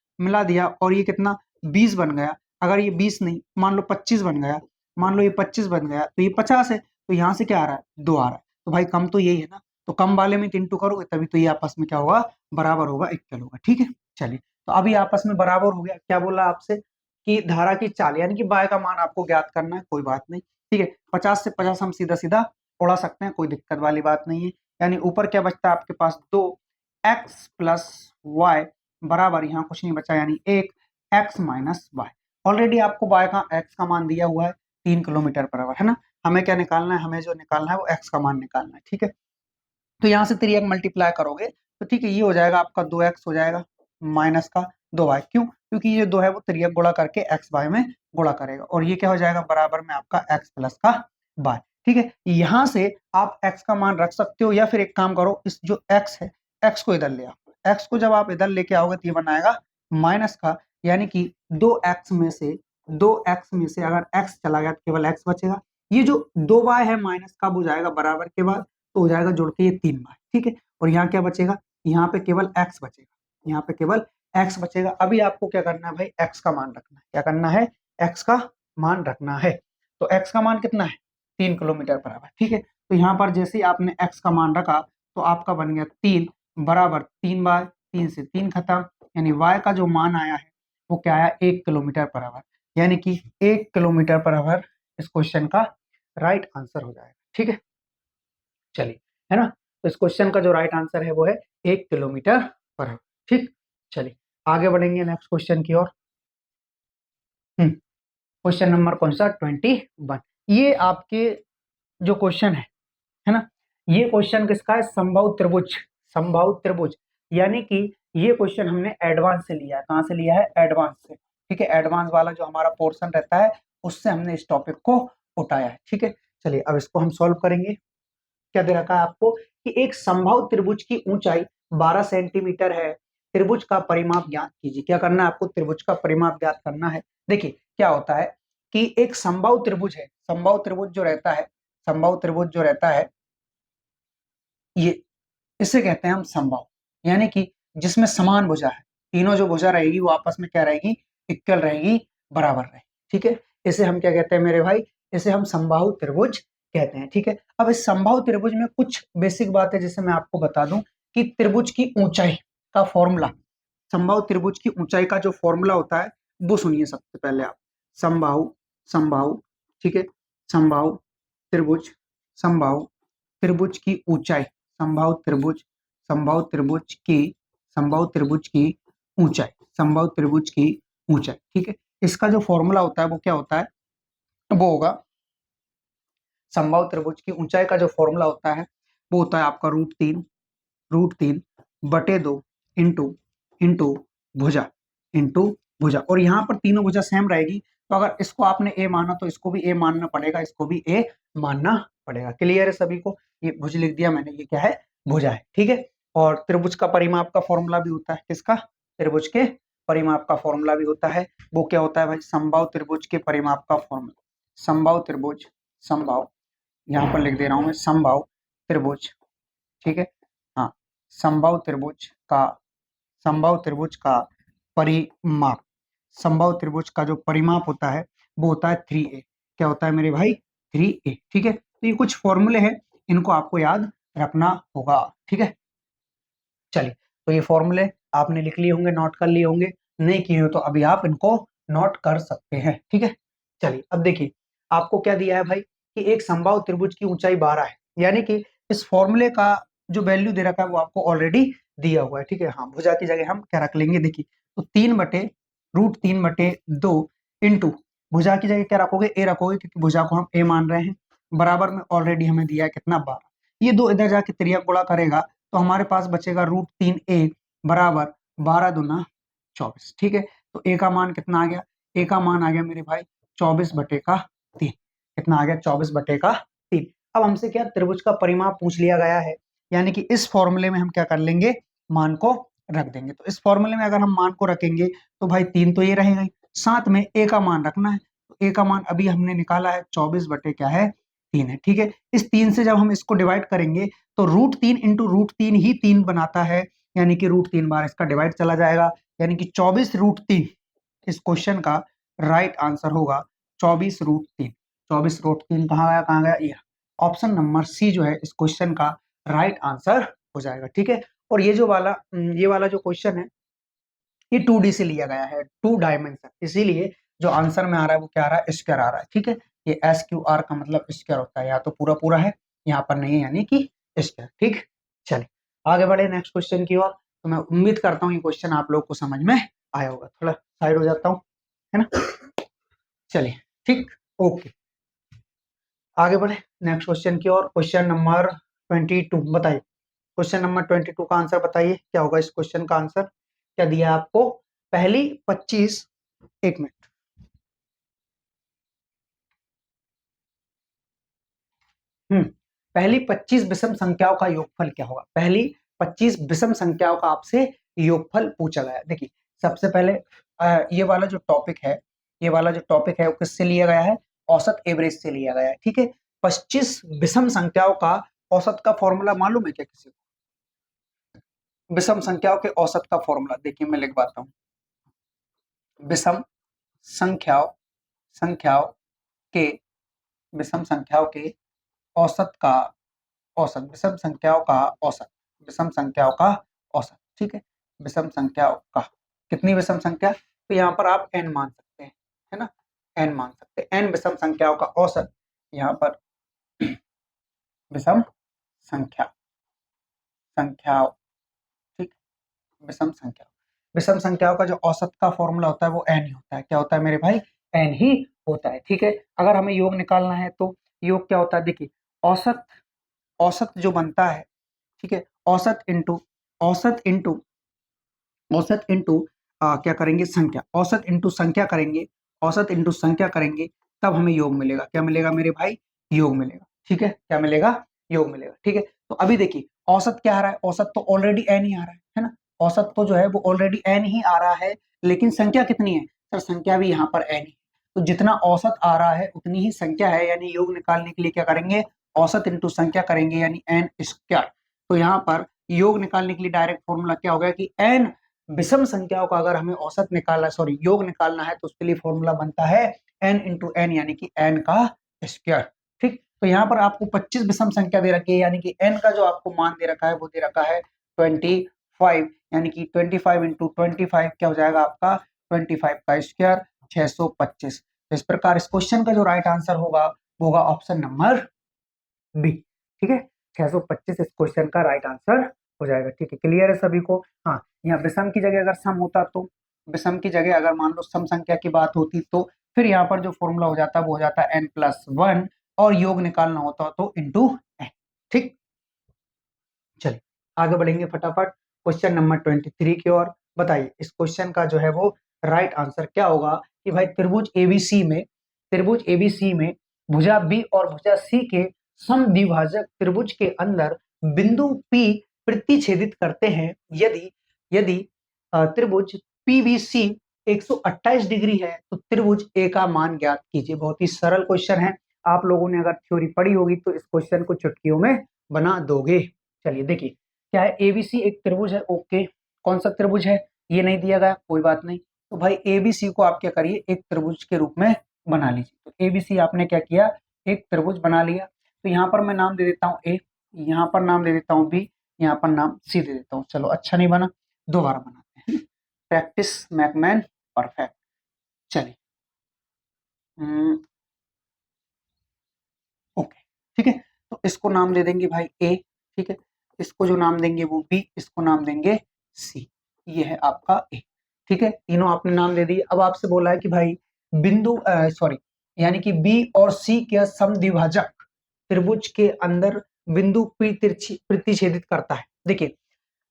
और ये कितना 20 बन गया, अगर ये 20 नहीं, मान लो 25 बन गया, मान लो ये 25 बन गया, तो ये 50 है, तो यहाँ से क्या आ रहा है, 2 आ रहा है, तो भाई कम तो यही है ना, तो कम वाले में 3 करोगे तभी तो ये आपस में क्या होगा, बराबर होगा, इक्वल होगा, ठीक है। चलिए तो अभी आपस में बराबर हो गया, क्या बोला आपसे कि धारा की चाल यानी कि बाय का मान आपको ज्ञात करना है, कोई बात नहीं, ठीक है। 50 से 50 हम सीधा सीधा उड़ा सकते हैं, कोई दिक्कत वाली बात नहीं है। यानी ऊपर क्या बचता है आपके पास, 2x+y बराबर, यहाँ कुछ नहीं बचा, यानी 1x माइनस वाई। ऑलरेडी आपको y का x का मान दिया हुआ है 3 किलोमीटर पर आवर, है ना। हमें क्या निकालना है, हमें जो निकालना है वो x का मान निकालना है, ठीक है। तो यहाँ से 3x मल्टीप्लाई करोगे तो ठीक है, ये हो जाएगा आपका 2x हो जाएगा माइनस का 2y। क्यों? क्योंकि ये 2 है वो 3x गुणा करके x y में गुणा करेगा, और ये क्या हो जाएगा बराबर में आपका x प्लस का y, ठीक है। यहाँ से आप x का मान रख सकते हो, या फिर एक काम करो, इस जो x है x को इधर ले आओ। x को जब आप इधर लेके आओगे तो ये बनाएगा माइनस का, यानी कि 2x में से अगर x चला गया तो केवल x बचेगा। ये जो 2y है माइनस का वो जाएगा बराबर के बाद, तो हो जाएगा जुड़ के ये 3y, ठीक है। और यहाँ क्या बचेगा, यहाँ पे केवल x बचेगा, यहाँ पे केवल x बचेगा। अभी आपको क्या करना है भाई, x का मान रखना है। क्या करना है, x का मान रखना है। तो x का मान कितना है, 3 किलोमीटर पर आवर, ठीक है। तो यहाँ पर जैसे ही आपने x का मान रखा तो आपका बन गया 3 बराबर 3y, 3 से 3 खत्म, यानी y का जो मान आया है वो क्या आया, 1 किलोमीटर पर आवर, यानी कि 1 किलोमीटर पर आवर इस क्वेश्चन का राइट आंसर हो जाएगा, ठीक है। चलिए, है ना। तो इस क्वेश्चन का जो राइट आंसर है वो है 1 किलोमीटर पर आवर, ठीक। चलिए आगे बढ़ेंगे नेक्स्ट क्वेश्चन की ओर। क्वेश्चन नंबर कौन सा, 21। ये आपके जो क्वेश्चन है ना, ये क्वेश्चन किसका है, समबाहु त्रिभुज, समबाहु त्रिभुज। यानी कि ये क्वेश्चन हमने एडवांस से लिया है। कहाँ से लिया है, एडवांस से, ठीक है। एडवांस वाला जो हमारा पोर्शन रहता है उससे हमने इस टॉपिक को उठाया है, ठीक है। चलिए अब इसको हम सॉल्व करेंगे। क्या दे रखा है आपको कि एक समबाहु त्रिभुज की ऊंचाई 12 सेंटीमीटर है, त्रिभुज का परिमाप ज्ञात कीजिए। क्या करना है आपको, त्रिभुज का परिमाप ज्ञात करना है। देखिए क्या होता है कि एक समबाहु त्रिभुज है, समबाहु त्रिभुज जो रहता है, समबाहु त्रिभुज जो रहता है ये, इसे कहते हैं हम समबाहु, यानी कि जिसमें समान भुजा है, तीनों जो भुजा रहेगी वो आपस में क्या रहेगी, इक्वल रहेगी, बराबर रहेगी, ठीक है। इसे हम क्या कहते हैं मेरे भाई, इसे हम समबाहु त्रिभुज कहते हैं, ठीक है। अब इस समबाहु त्रिभुज में कुछ बेसिक बात है जिसे मैं आपको बता दूं कि त्रिभुज की ऊंचाई का फॉर्मूला, समबाहु त्रिभुज की ऊंचाई का जो फॉर्मूला होता है वो सुनिए सबसे पहले आप। समबाहु, समबाहु, ठीक है, समबाहु त्रिभुज, समबाहु त्रिभुज की ऊंचाई, समबाहु त्रिभुज, समबाहु त्रिभुज की, समबाहु त्रिभुज की ऊंचाई, समबाहु त्रिभुज की ऊंचाई, ठीक है। इसका जो फॉर्मूला होता है वो क्या होता है, वो होगा, समबाहु त्रिभुज की ऊंचाई का जो फॉर्मूला होता है वो होता है आपका रूट तीन बटे 2 इंटू इंटू भुजा, इंटू भुजा। और यहाँ पर तीनों भुजा सेम रहेगी, तो अगर इसको आपने ए माना तो इसको भी ए मानना पड़ेगा, इसको भी ए मानना पड़ेगा। क्लियर है सभी को, ये भुज लिख दिया मैंने, ये क्या है, भुजा है, ठीक है। और त्रिभुज का परिमाप का फॉर्मूला भी होता है, किसका, त्रिभुज के परिमाप का फॉर्मूला भी होता है। वो क्या होता है भाई, समबाहु त्रिभुज के परिमाप का फॉर्मूला, समबाहु त्रिभुज, समबाहु, यहाँ पर लिख दे रहा हूं मैं, समबाहु त्रिभुज, ठीक है। हाँ, समबाहु त्रिभुज का, समबाहु त्रिभुज का परिमाप, समबाहु त्रिभुज का जो परिमाप होता है वो होता है 3a। क्या होता है मेरे भाई, 3a, ठीक है। तो ये कुछ फॉर्मूले हैं, इनको आपको याद रखना होगा, ठीक है। चलिए, तो ये फॉर्मूले आपने लिख लिए होंगे, नोट कर लिए होंगे, नहीं किए हो तो अभी आप इनको नोट कर सकते हैं, ठीक है। चलिए अब देखिए आपको क्या दिया है भाई कि एक समबाहु त्रिभुज की ऊंचाई 12 है, यानी कि इस फॉर्मूले का जो वैल्यू दे रखा है वो आपको ऑलरेडी दिया हुआ है, ठीक है। हाँ, भुजा की जगह हम क्या रख लेंगे, देखिए तो 3/√3/2 इंटू भुजा की जगह क्या रखोगे, ए रखोगे, क्योंकि भुजा को हम ए मान रहे हैं, बराबर में ऑलरेडी हमें दिया है कितना, 12। ये दो इधर जाके त्रिया गुणा करेगा तो हमारे पास बचेगा √3a बराबर 12 दूना 24, ठीक है। तो ए का मान कितना आ गया, ए का मान आ गया मेरे भाई 24/3। कितना आ गया, 24/3। अब हमसे क्या, त्रिभुज का परिमाप पूछ लिया गया है, यानी कि इस फॉर्मूले में हम क्या कर लेंगे, मान को रख देंगे। तो इस फॉर्मूले में अगर हम मान को रखेंगे तो भाई 3 तो ये रहेगा ही, साथ में ए का मान रखना है। तो ए का मान अभी हमने निकाला है 24 क्या है, 3 है, ठीक है। इस 3 से जब हम इसको डिवाइड करेंगे तो √3 इंटू √3 ही 3 बनाता है, यानी कि √3 बार इसका डिवाइड चला जाएगा, यानी कि 24√3 इस क्वेश्चन का राइट आंसर होगा। 24√3, 24√3 कहाँ गया, ये ऑप्शन नंबर सी जो है इस क्वेश्चन का राइट आंसर हो जाएगा, ठीक है। और ये वाला जो क्वेश्चन है ये 2D से लिया गया है, 2 डायमेंशन, इसीलिए जो आंसर में आ रहा है वो क्या आ रहा है, स्क्वायर आ रहा है, ठीक है। ये SQR का मतलब स्क्वायर होता है, या तो पूरा पूरा है, यहाँ पर नहीं है, यानी कि स्क्वायर, ठीक। चलिए आगे बढ़े नेक्स्ट क्वेश्चन की ओर। तो मैं उम्मीद करता हूँ ये क्वेश्चन आप लोग को समझ में आया होगा। थोड़ा साइड हो जाता हूँ, है ना। चलिए, ठीक, ओके। आगे बढ़े नेक्स्ट क्वेश्चन की ओर। क्वेश्चन नंबर 22 बताइए। क्वेश्चन नंबर 22 का आंसर बताइए, क्या होगा इस क्वेश्चन का आंसर। क्या दिया है आपको? पहली 25, एक मिनट, पहली 25 विषम संख्याओं का योगफल क्या होगा। पहली 25 विषम संख्याओं का आपसे योगफल पूछा गया है। देखिए सबसे पहले ये वाला जो टॉपिक है, ये वाला जो टॉपिक है वो किससे लिया गया है? औसत एवरेज से लिया गया है। ठीक है, 25 विषम संख्याओं का औसत का फॉर्मूला मालूम है क्या किसी को? विषम संख्याओं के औसत का फॉर्मूला देखिए मैं लिखवाता हूँ। विषम संख्याओं संख्याओं के विषम संख्याओं के औसत का औसत विषम संख्याओं का औसत विषम संख्याओं का औसत। ठीक है, विषम संख्याओं का कितनी विषम संख्या, तो यहाँ पर आप n मान सकते हैं, है ना, n मान सकते हैं। n विषम संख्याओं का औसत, यहाँ पर विषम संख्या संख्याओं, ठीक, विषम संख्या विषम संख्याओं का जो औसत का फॉर्मूला होता है वो n ही होता है। क्या होता है मेरे भाई? n ही होता है। ठीक है, अगर हमें योग निकालना है तो योग क्या होता है? देखिए औसत औसत जो बनता है, ठीक है, औसत इंटू औसत इंटू क्या करेंगे? संख्या। औसत इंटू संख्या करेंगे, औसत इंटू संख्या करेंगे, तब हमें योग मिलेगा। क्या मिलेगा मेरे भाई? योग मिलेगा। ठीक है, क्या मिलेगा? योग मिलेगा। ठीक है, तो अभी देखिए औसत क्या आ रहा है? औसत तो ऑलरेडी एन ही आ रहा है ना। औसत तो जो है वो ऑलरेडी एन ही आ रहा है, लेकिन संख्या कितनी है सर? संख्या भी यहाँ पर एन ही। तो जितना औसत आ रहा है उतनी ही संख्या है, यानी योग निकालने के लिए क्या करेंगे? औसत इंटू संख्या करेंगे, यानी एन स्क्वायर। तो यहाँ पर योग निकालने के लिए डायरेक्ट फॉर्मूला क्या होगा कि एन विषम संख्याओं का अगर हमें औसत निकालना, सॉरी योग निकालना है, तो उसके लिए फॉर्मूला बनता है n इंटू एन, यानी कि n का स्क्वायर। ठीक, तो यहाँ पर आपको 25 विषम संख्या दे रखी है, यानी कि n का जो आपको मान दे रखा है वो दे रखा है 25, यानी कि 25 इंटू 25 क्या हो जाएगा आपका? 25 का स्क्वायर 625। तो इस प्रकार इस क्वेश्चन का जो राइट आंसर होगा वो होगा ऑप्शन नंबर बी। ठीक है, 625 इस क्वेश्चन का राइट आंसर हो जाएगा। ठीक है, क्लियर है सभी को? हाँ, यहाँ विषम की जगह अगर सम होता तो, विषम की जगह अगर मान लो सम संख्या की बात होती तो फिर यहाँ पर जो फॉर्मूला हो जाता वो हो जाता n+1, और योग निकालना होता तो इंटू n। ठीक, चलिए आगे बढ़ेंगे फटाफट क्वेश्चन नंबर 23 की ओर। बताइए इस क्वेश्चन का जो है वो राइट आंसर क्या होगा कि भाई त्रिभुज एबीसी में भुजा बी और भुजा सी के समद्विभाजक त्रिभुज के अंदर बिंदु P प्रतिच्छेदित करते हैं। यदि यदि त्रिभुज पीबीसी 128 डिग्री है तो त्रिभुज ए का मान ज्ञात कीजिए। बहुत ही सरल क्वेश्चन है, आप लोगों ने अगर थ्योरी पढ़ी होगी तो इस क्वेश्चन को चुटकियों में बना दोगे। चलिए देखिए क्या है, एबीसी एक त्रिभुज है। ओके, कौन सा त्रिभुज है ये नहीं दिया गया, कोई बात नहीं। तो भाई एबीसी को आप क्या करिए? एक त्रिभुज के रूप में बना लीजिए। तो एबीसी आपने क्या किया? एक त्रिभुज बना लिया। तो यहाँ पर मैं नाम दे देता हूँ ए, यहाँ पर नाम दे देता हूँ बी, यहाँ पर नाम सी दे देता हूँ। चलो अच्छा नहीं बना, दोबारा बनाते हैं। Practice make man perfect. चलिए ओके, ठीक है, तो इसको नाम दे देंगे भाई ए। ठीक है, इसको जो नाम देंगे वो बी, इसको नाम देंगे सी। ये है आपका ए। ठीक है, तीनों आपने नाम दे दिए। अब आपसे बोला है कि भाई बिंदु सॉरी यानी कि बी और सी के समद्विभाजक त्रिभुज के अंदर बिंदु पी प्रतिच्छेदित करता है। देखिए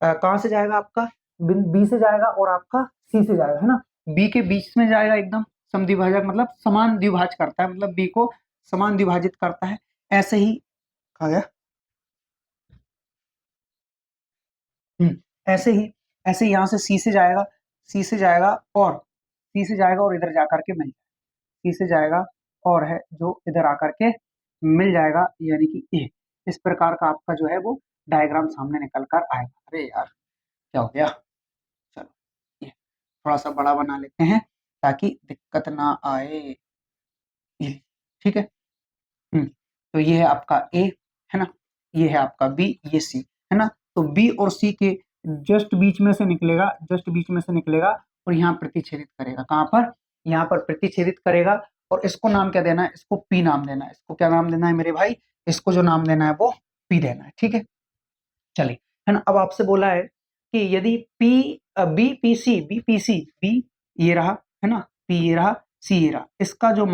कहां से जाएगा आपका? बी से जाएगा और आपका सी से जाएगा, है ना। बी के बीच में जाएगा एकदम, समद्विभाजक मतलब समान द्विभाज करता है, मतलब बी को समान द्विभाजित करता है। ऐसे ही कहा गया, ऐसे ही यहाँ से सी से जाएगा, सी से जाएगा और सी से जाएगा और इधर जाकर के मिल, सी से जाएगा और है जो इधर आकर के मिल जाएगा, यानी कि ए। इस प्रकार का आपका जो है वो डायग्राम सामने निकल कर आएगा। अरे यार क्या हो गया, चलो ये थोड़ा सा बड़ा बना लेते हैं ताकि दिक्कत ना आए। ये ठीक है, तो ये है आपका ए, है ना, ये है आपका बी, ये सी, है ना। तो बी और सी के जस्ट बीच में से निकलेगा, जस्ट बीच में से निकलेगा और यहाँ प्रतिच्छेदित करेगा। कहाँ पर? यहाँ पर प्रतिच्छेदित करेगा। और इसको नाम क्या देना है? इसको पी नाम देना है। इसको क्या नाम देना है मेरे भाई? इसको जो नाम देना है वो पी देना है। ठीक है, चलिए, है ना। अब आपसे बोला है कि यदि पी बी ये रहा, है ना, पी ये रहा, सी ये रहा, इसका जो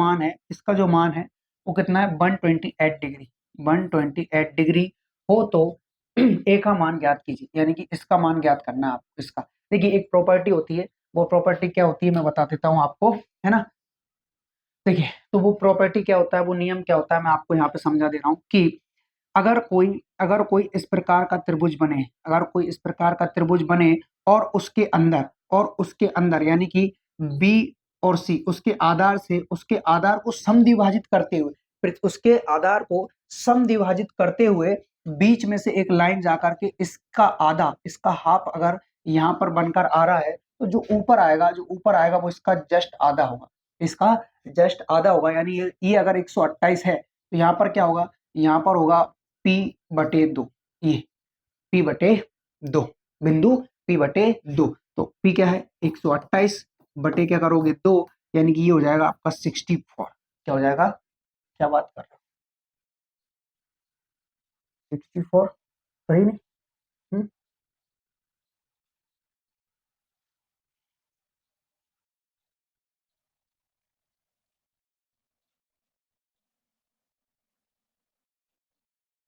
मान है वो कितना है 128 डिग्री। 128 डिग्री हो तो ए का मान ज्ञात कीजिए, यानी कि इसका मान ज्ञात करना है आपको इसका। देखिए एक प्रॉपर्टी होती है, वो प्रॉपर्टी क्या होती है मैं बता देता हूँ आपको, है ना। देखिए तो वो प्रॉपर्टी क्या होता है, वो नियम क्या होता है, मैं आपको यहाँ पे समझा दे रहा हूँ कि अगर कोई इस प्रकार का त्रिभुज बने, अगर कोई इस प्रकार का त्रिभुज बने और उसके अंदर यानी कि बी और सी उसके आधार को समद्विभाजित करते हुए, उसके आधार को समद्विभाजित करते हुए बीच में से एक लाइन जाकर के इसका आधा, इसका हाफ अगर यहाँ पर बनकर आ रहा है, तो जो ऊपर आएगा वो इसका जस्ट आधा होगा, इसका जस्ट आधा होगा। यानी ये अगर 128 है तो यहाँ पर क्या होगा, यहाँ पर होगा P/2, ये P/2 बिंदु P/2। तो P क्या है 128 बटे क्या करोगे 2, यानी कि ये हो जाएगा आपका 64। क्या हो जाएगा, क्या बात कर रहे हो, 64 सही नहीं। हम्म,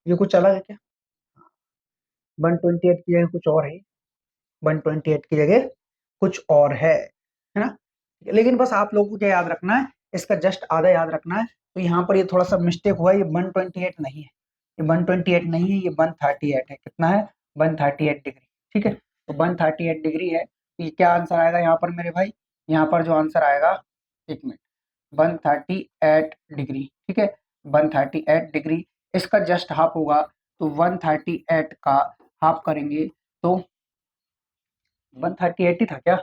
ये कुछ अलग है क्या, 128 की जगह कुछ और है, 128 की जगह कुछ और है ना। लेकिन बस आप लोगों को क्या याद रखना है, इसका जस्ट आधा याद रखना है। तो यहाँ पर ये थोड़ा सा मिस्टेक हुआ है, ये 128 नहीं है, ये 128 नहीं है, ये 138 है। कितना है 138 डिग्री, ठीक है। तो 138 डिग्री है, तो ये क्या आंसर आएगा यहाँ पर मेरे भाई, यहाँ पर जो आंसर आएगा, एक मिनट, 138 डिग्री, ठीक है। 138 डिग्री इसका जस्ट हाफ होगा, तो 138 का हाफ करेंगे तो 138 ही था क्या,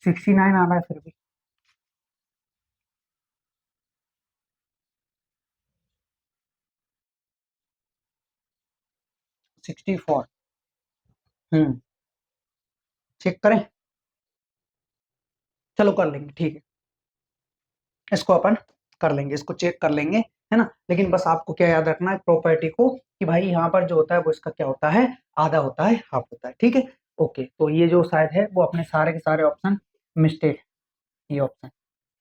69 आ रहा है फिर भी। 64। हम्म, चेक करें, चलो कर लेंगे, ठीक है, इसको अपन कर लेंगे, इसको चेक कर लेंगे, है ना। लेकिन बस आपको क्या याद रखना है प्रॉपर्टी को, कि भाई यहाँ पर जो होता है वो इसका क्या होता है, आधा होता है, हाफ होता है, ठीक है। ओके, तो ये जो शायद है वो अपने सारे के सारे ऑप्शन मिस्टेक, ये ऑप्शन,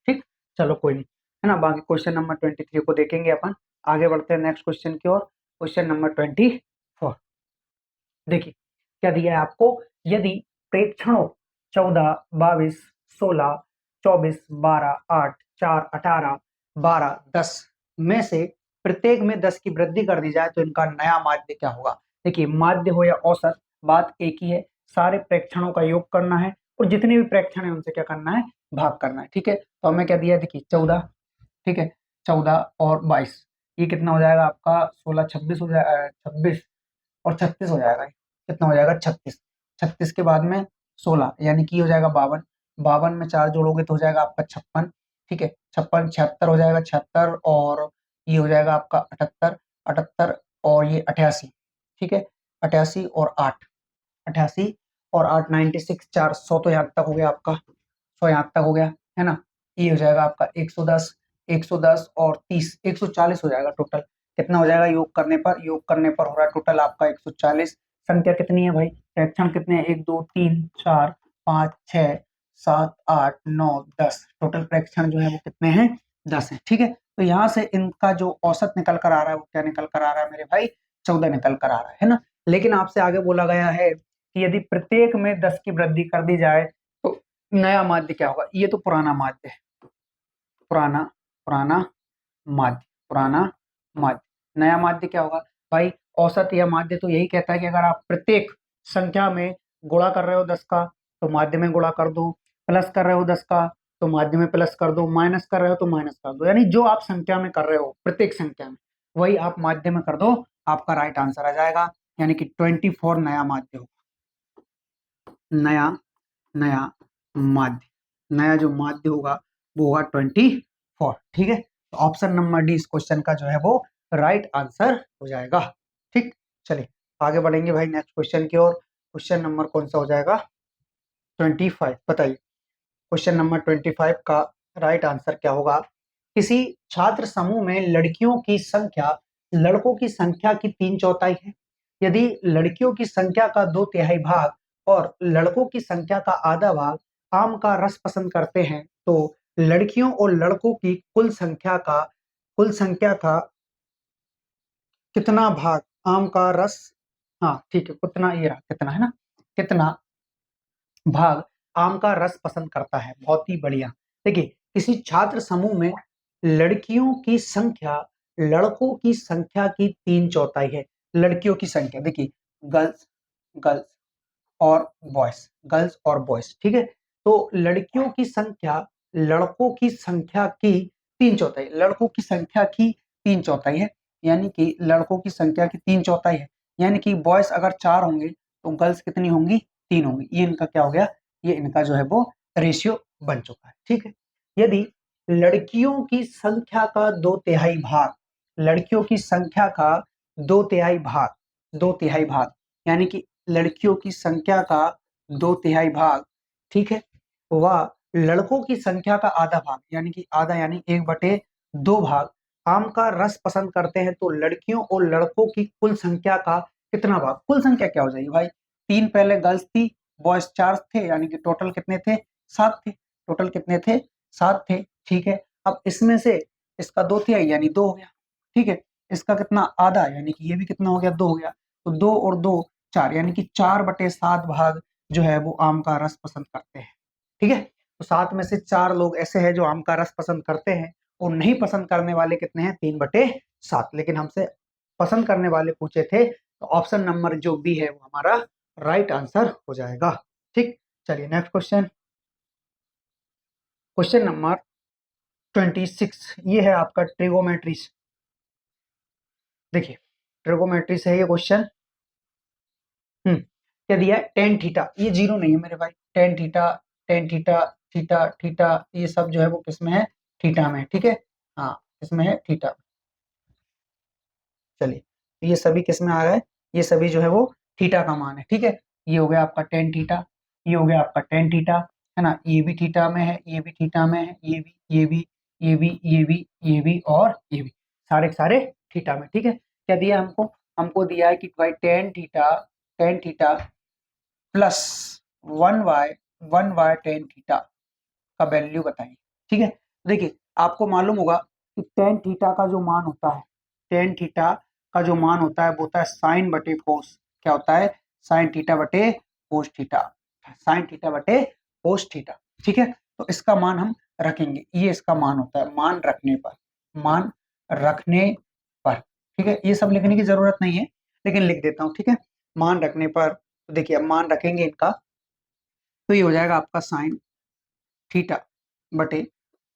ठीक। चलो कोई नहीं, है ना। बाकी क्वेश्चन नंबर 23 को देखेंगे अपन, आगे बढ़ते हैं नेक्स्ट क्वेश्चन की ओर। क्वेश्चन नंबर 24, देखिए क्या दिया है आपको, यदि प्रेक्षणों 14, 22, 16, 24, 12, 8, 4, 18, 12, 10 में से प्रत्येक में 10 की वृद्धि कर दी जाए तो इनका नया माध्य क्या होगा। देखिए माध्य हो या औसत, बात एक ही है, सारे प्रेक्षणों का योग करना है और जितने भी प्रेक्षण है उनसे क्या करना है, भाग करना है, ठीक है। तो हमें क्या दिया है, देखिए 14, ठीक है, 14 और 22, ये कितना हो जाएगा आपका 16, 26 हो जाएगा, 26 और 36 हो जाएगा, कितना हो जाएगा 36। 36 के बाद में 16, यानी कि हो जाएगा 52। 52 में 4 जोड़ोगे तो हो जाएगा आपका 56, ठीक है। 56, 76 हो जाएगा, 76 और ये हो जाएगा आपका 78, 78 और ये 88, ठीक है। 88 और 8, 88 और 8, 96, 400, तो यहाँ तक हो गया आपका, 100 यहाँ तक हो गया, है ना। ये हो जाएगा आपका 110, 110 और 30, 140 हो जाएगा टोटल। कितना हो जाएगा योग करने पर हो रहा है टोटल आपका 140। संख्या कितनी है भाई, फ्रैक्शन कितने हैं, 1 2 3 4 5 6 7 8 9 10, टोटल फ्रैक्शन जो है वो कितने हैं, 10 है, ठीक है। तो यहाँ से इनका जो औसत निकल कर आ रहा है वो क्या निकल कर आ रहा है मेरे भाई, 14 निकल कर आ रहा है ना। लेकिन आपसे आगे बोला गया है कि यदि प्रत्येक में 10 की वृद्धि कर दी जाए तो नया माध्य क्या होगा। ये तो पुराना माध्य है, पुराना पुराना माध्य, पुराना माध्य। नया माध्य क्या होगा भाई, औसत या माध्य तो यही कहता है कि अगर आप प्रत्येक संख्या में गुणा कर रहे हो 10 का तो माध्य में गुणा कर दो, प्लस कर रहे हो 10 का तो माध्य में प्लस कर दो, माइनस कर रहे हो तो माइनस कर दो, यानी जो आप संख्या में कर रहे हो प्रत्येक संख्या में वही आप माध्य में कर दो, आपका राइट आंसर आ जाएगा। यानी कि 24 नया माध्य होगा, नया नया माध्य, नया जो माध्य होगा वो होगा 24, ठीक है। तो ऑप्शन नंबर डी इस क्वेश्चन का जो है वो राइट आंसर हो जाएगा, ठीक। चलिए आगे बढ़ेंगे भाई नेक्स्ट क्वेश्चन की ओर। क्वेश्चन नंबर कौन सा हो जाएगा, 25, बताइए क्वेश्चन नंबर 25 का राइट आंसर क्या होगा। किसी छात्र समूह में लड़कियों की संख्या लड़कों की संख्या की 3/4 है, यदि लड़कियों की संख्या का 2/3 भाग और लड़कों की संख्या का आधा भाग आम का रस पसंद करते हैं तो लड़कियों और लड़कों की कुल संख्या का कितना भाग आम का रस, हाँ ठीक है, कितना, ये रहा कितना है ना, कितना भाग आम का रस पसंद करता है। बहुत ही बढ़िया। देखिए, किसी छात्र समूह में लड़कियों की संख्या लड़कों की संख्या की 3/4 है। लड़कियों की संख्या देखिए, गर्ल्स गर्ल्स और बॉयज, गर्ल्स और बॉयज, ठीक है। तो लड़कियों की संख्या लड़कों की संख्या की 3/4, लड़कों की संख्या की 3/4 है, यानी कि लड़कों की संख्या की 3/4 है, यानी कि बॉयज अगर 4 होंगे तो गर्ल्स कितनी होंगी, 3 होंगी। ये इनका क्या हो गया, ये इनका जो है वो रेशियो बन चुका है, ठीक है। यदि लड़कियों की संख्या का 2/3 भाग, लड़कियों की संख्या का 2/3 भाग, 2/3 भाग, यानी कि लड़कियों की संख्या का 2/3 भाग, ठीक है, वह लड़कों की संख्या का आधा भाग, यानी कि आधा यानी 1/2 भाग आम का रस पसंद करते हैं, तो लड़कियों और लड़कों की कुल संख्या का कितना भाग, कुल संख्या क्या हो जाएगी भाई, 3 पहले गर्ल्स थी, बॉयज 4 थे, यानी कि टोटल कितने थे, 7 थे, टोटल कितने थे, 7 थे, ठीक है। अब इसमें से इसका 2/3 यानी 2 हो गया, ठीक है, इसका कितना, आधा, यानी कि ये भी कितना हो गया, 2 हो गया, तो 2 और 2 4, यानी कि 4/7 भाग जो है वो आम का रस पसंद करते हैं, ठीक है। तो 7 में से 4 लोग ऐसे हैं जो आम का रस पसंद करते हैं, और नहीं पसंद करने वाले कितने हैं, 3/7, लेकिन हमसे पसंद करने वाले पूछे थे, तो ऑप्शन नंबर जो बी है वो हमारा राइट आंसर हो जाएगा, ठीक। चलिए नेक्स्ट क्वेश्चन, क्वेश्चन नंबर 26, ये है आपका ट्रिगोमेट्रीज। देखिए, ट्रिगोमेट्री से है ये क्वेश्चन। क्या दिया है, टेन थीटा, ये जीरो नहीं है मेरे भाई, tan theta, tan theta, theta theta, ये सब जो है वो किसमें है, थीटा में, ठीक है, हाँ इसमें है थीटा। चलिए, तो ये सभी किसमें आ गए, ये सभी जो है वो थीटा का मान है, ठीक है। ये हो गया आपका टेन थीटा, ये हो गया आपका टेन थीटा, है ना, ये भी थीटा में है, ये भी थीटा में है, ये भी, ये भी, ये भी, ये भी, ये भी और ये भी, सारे के सारे थीटा में, ठीक है। क्या दिया हमको, हमको दिया है कि भाई tan theta plus 1 by 1/tan theta का वैल्यू बताइए, ठीक है। देखिए, आपको मालूम होगा कि टेन थीटा का जो मान होता है, टेन थीटा का जो मान होता है वो होता है साइन बटे कोस, क्या होता है, साइन थीटा बटे कोस थीटा, साइन थीटा बटे कोस थीटा, ठीक है। तो इसका मान हम रखेंगे, ये इसका मान होता है, मान रखने पर, मान रखने पर, ठीक है। ये सब लिखने की जरूरत नहीं है, लेकिन लिख देता हूँ, ठीक है। मान रखने पर, तो देखिए अब मान रखेंगे इनका, तो ये हो जाएगा आपका साइन थीटा बटे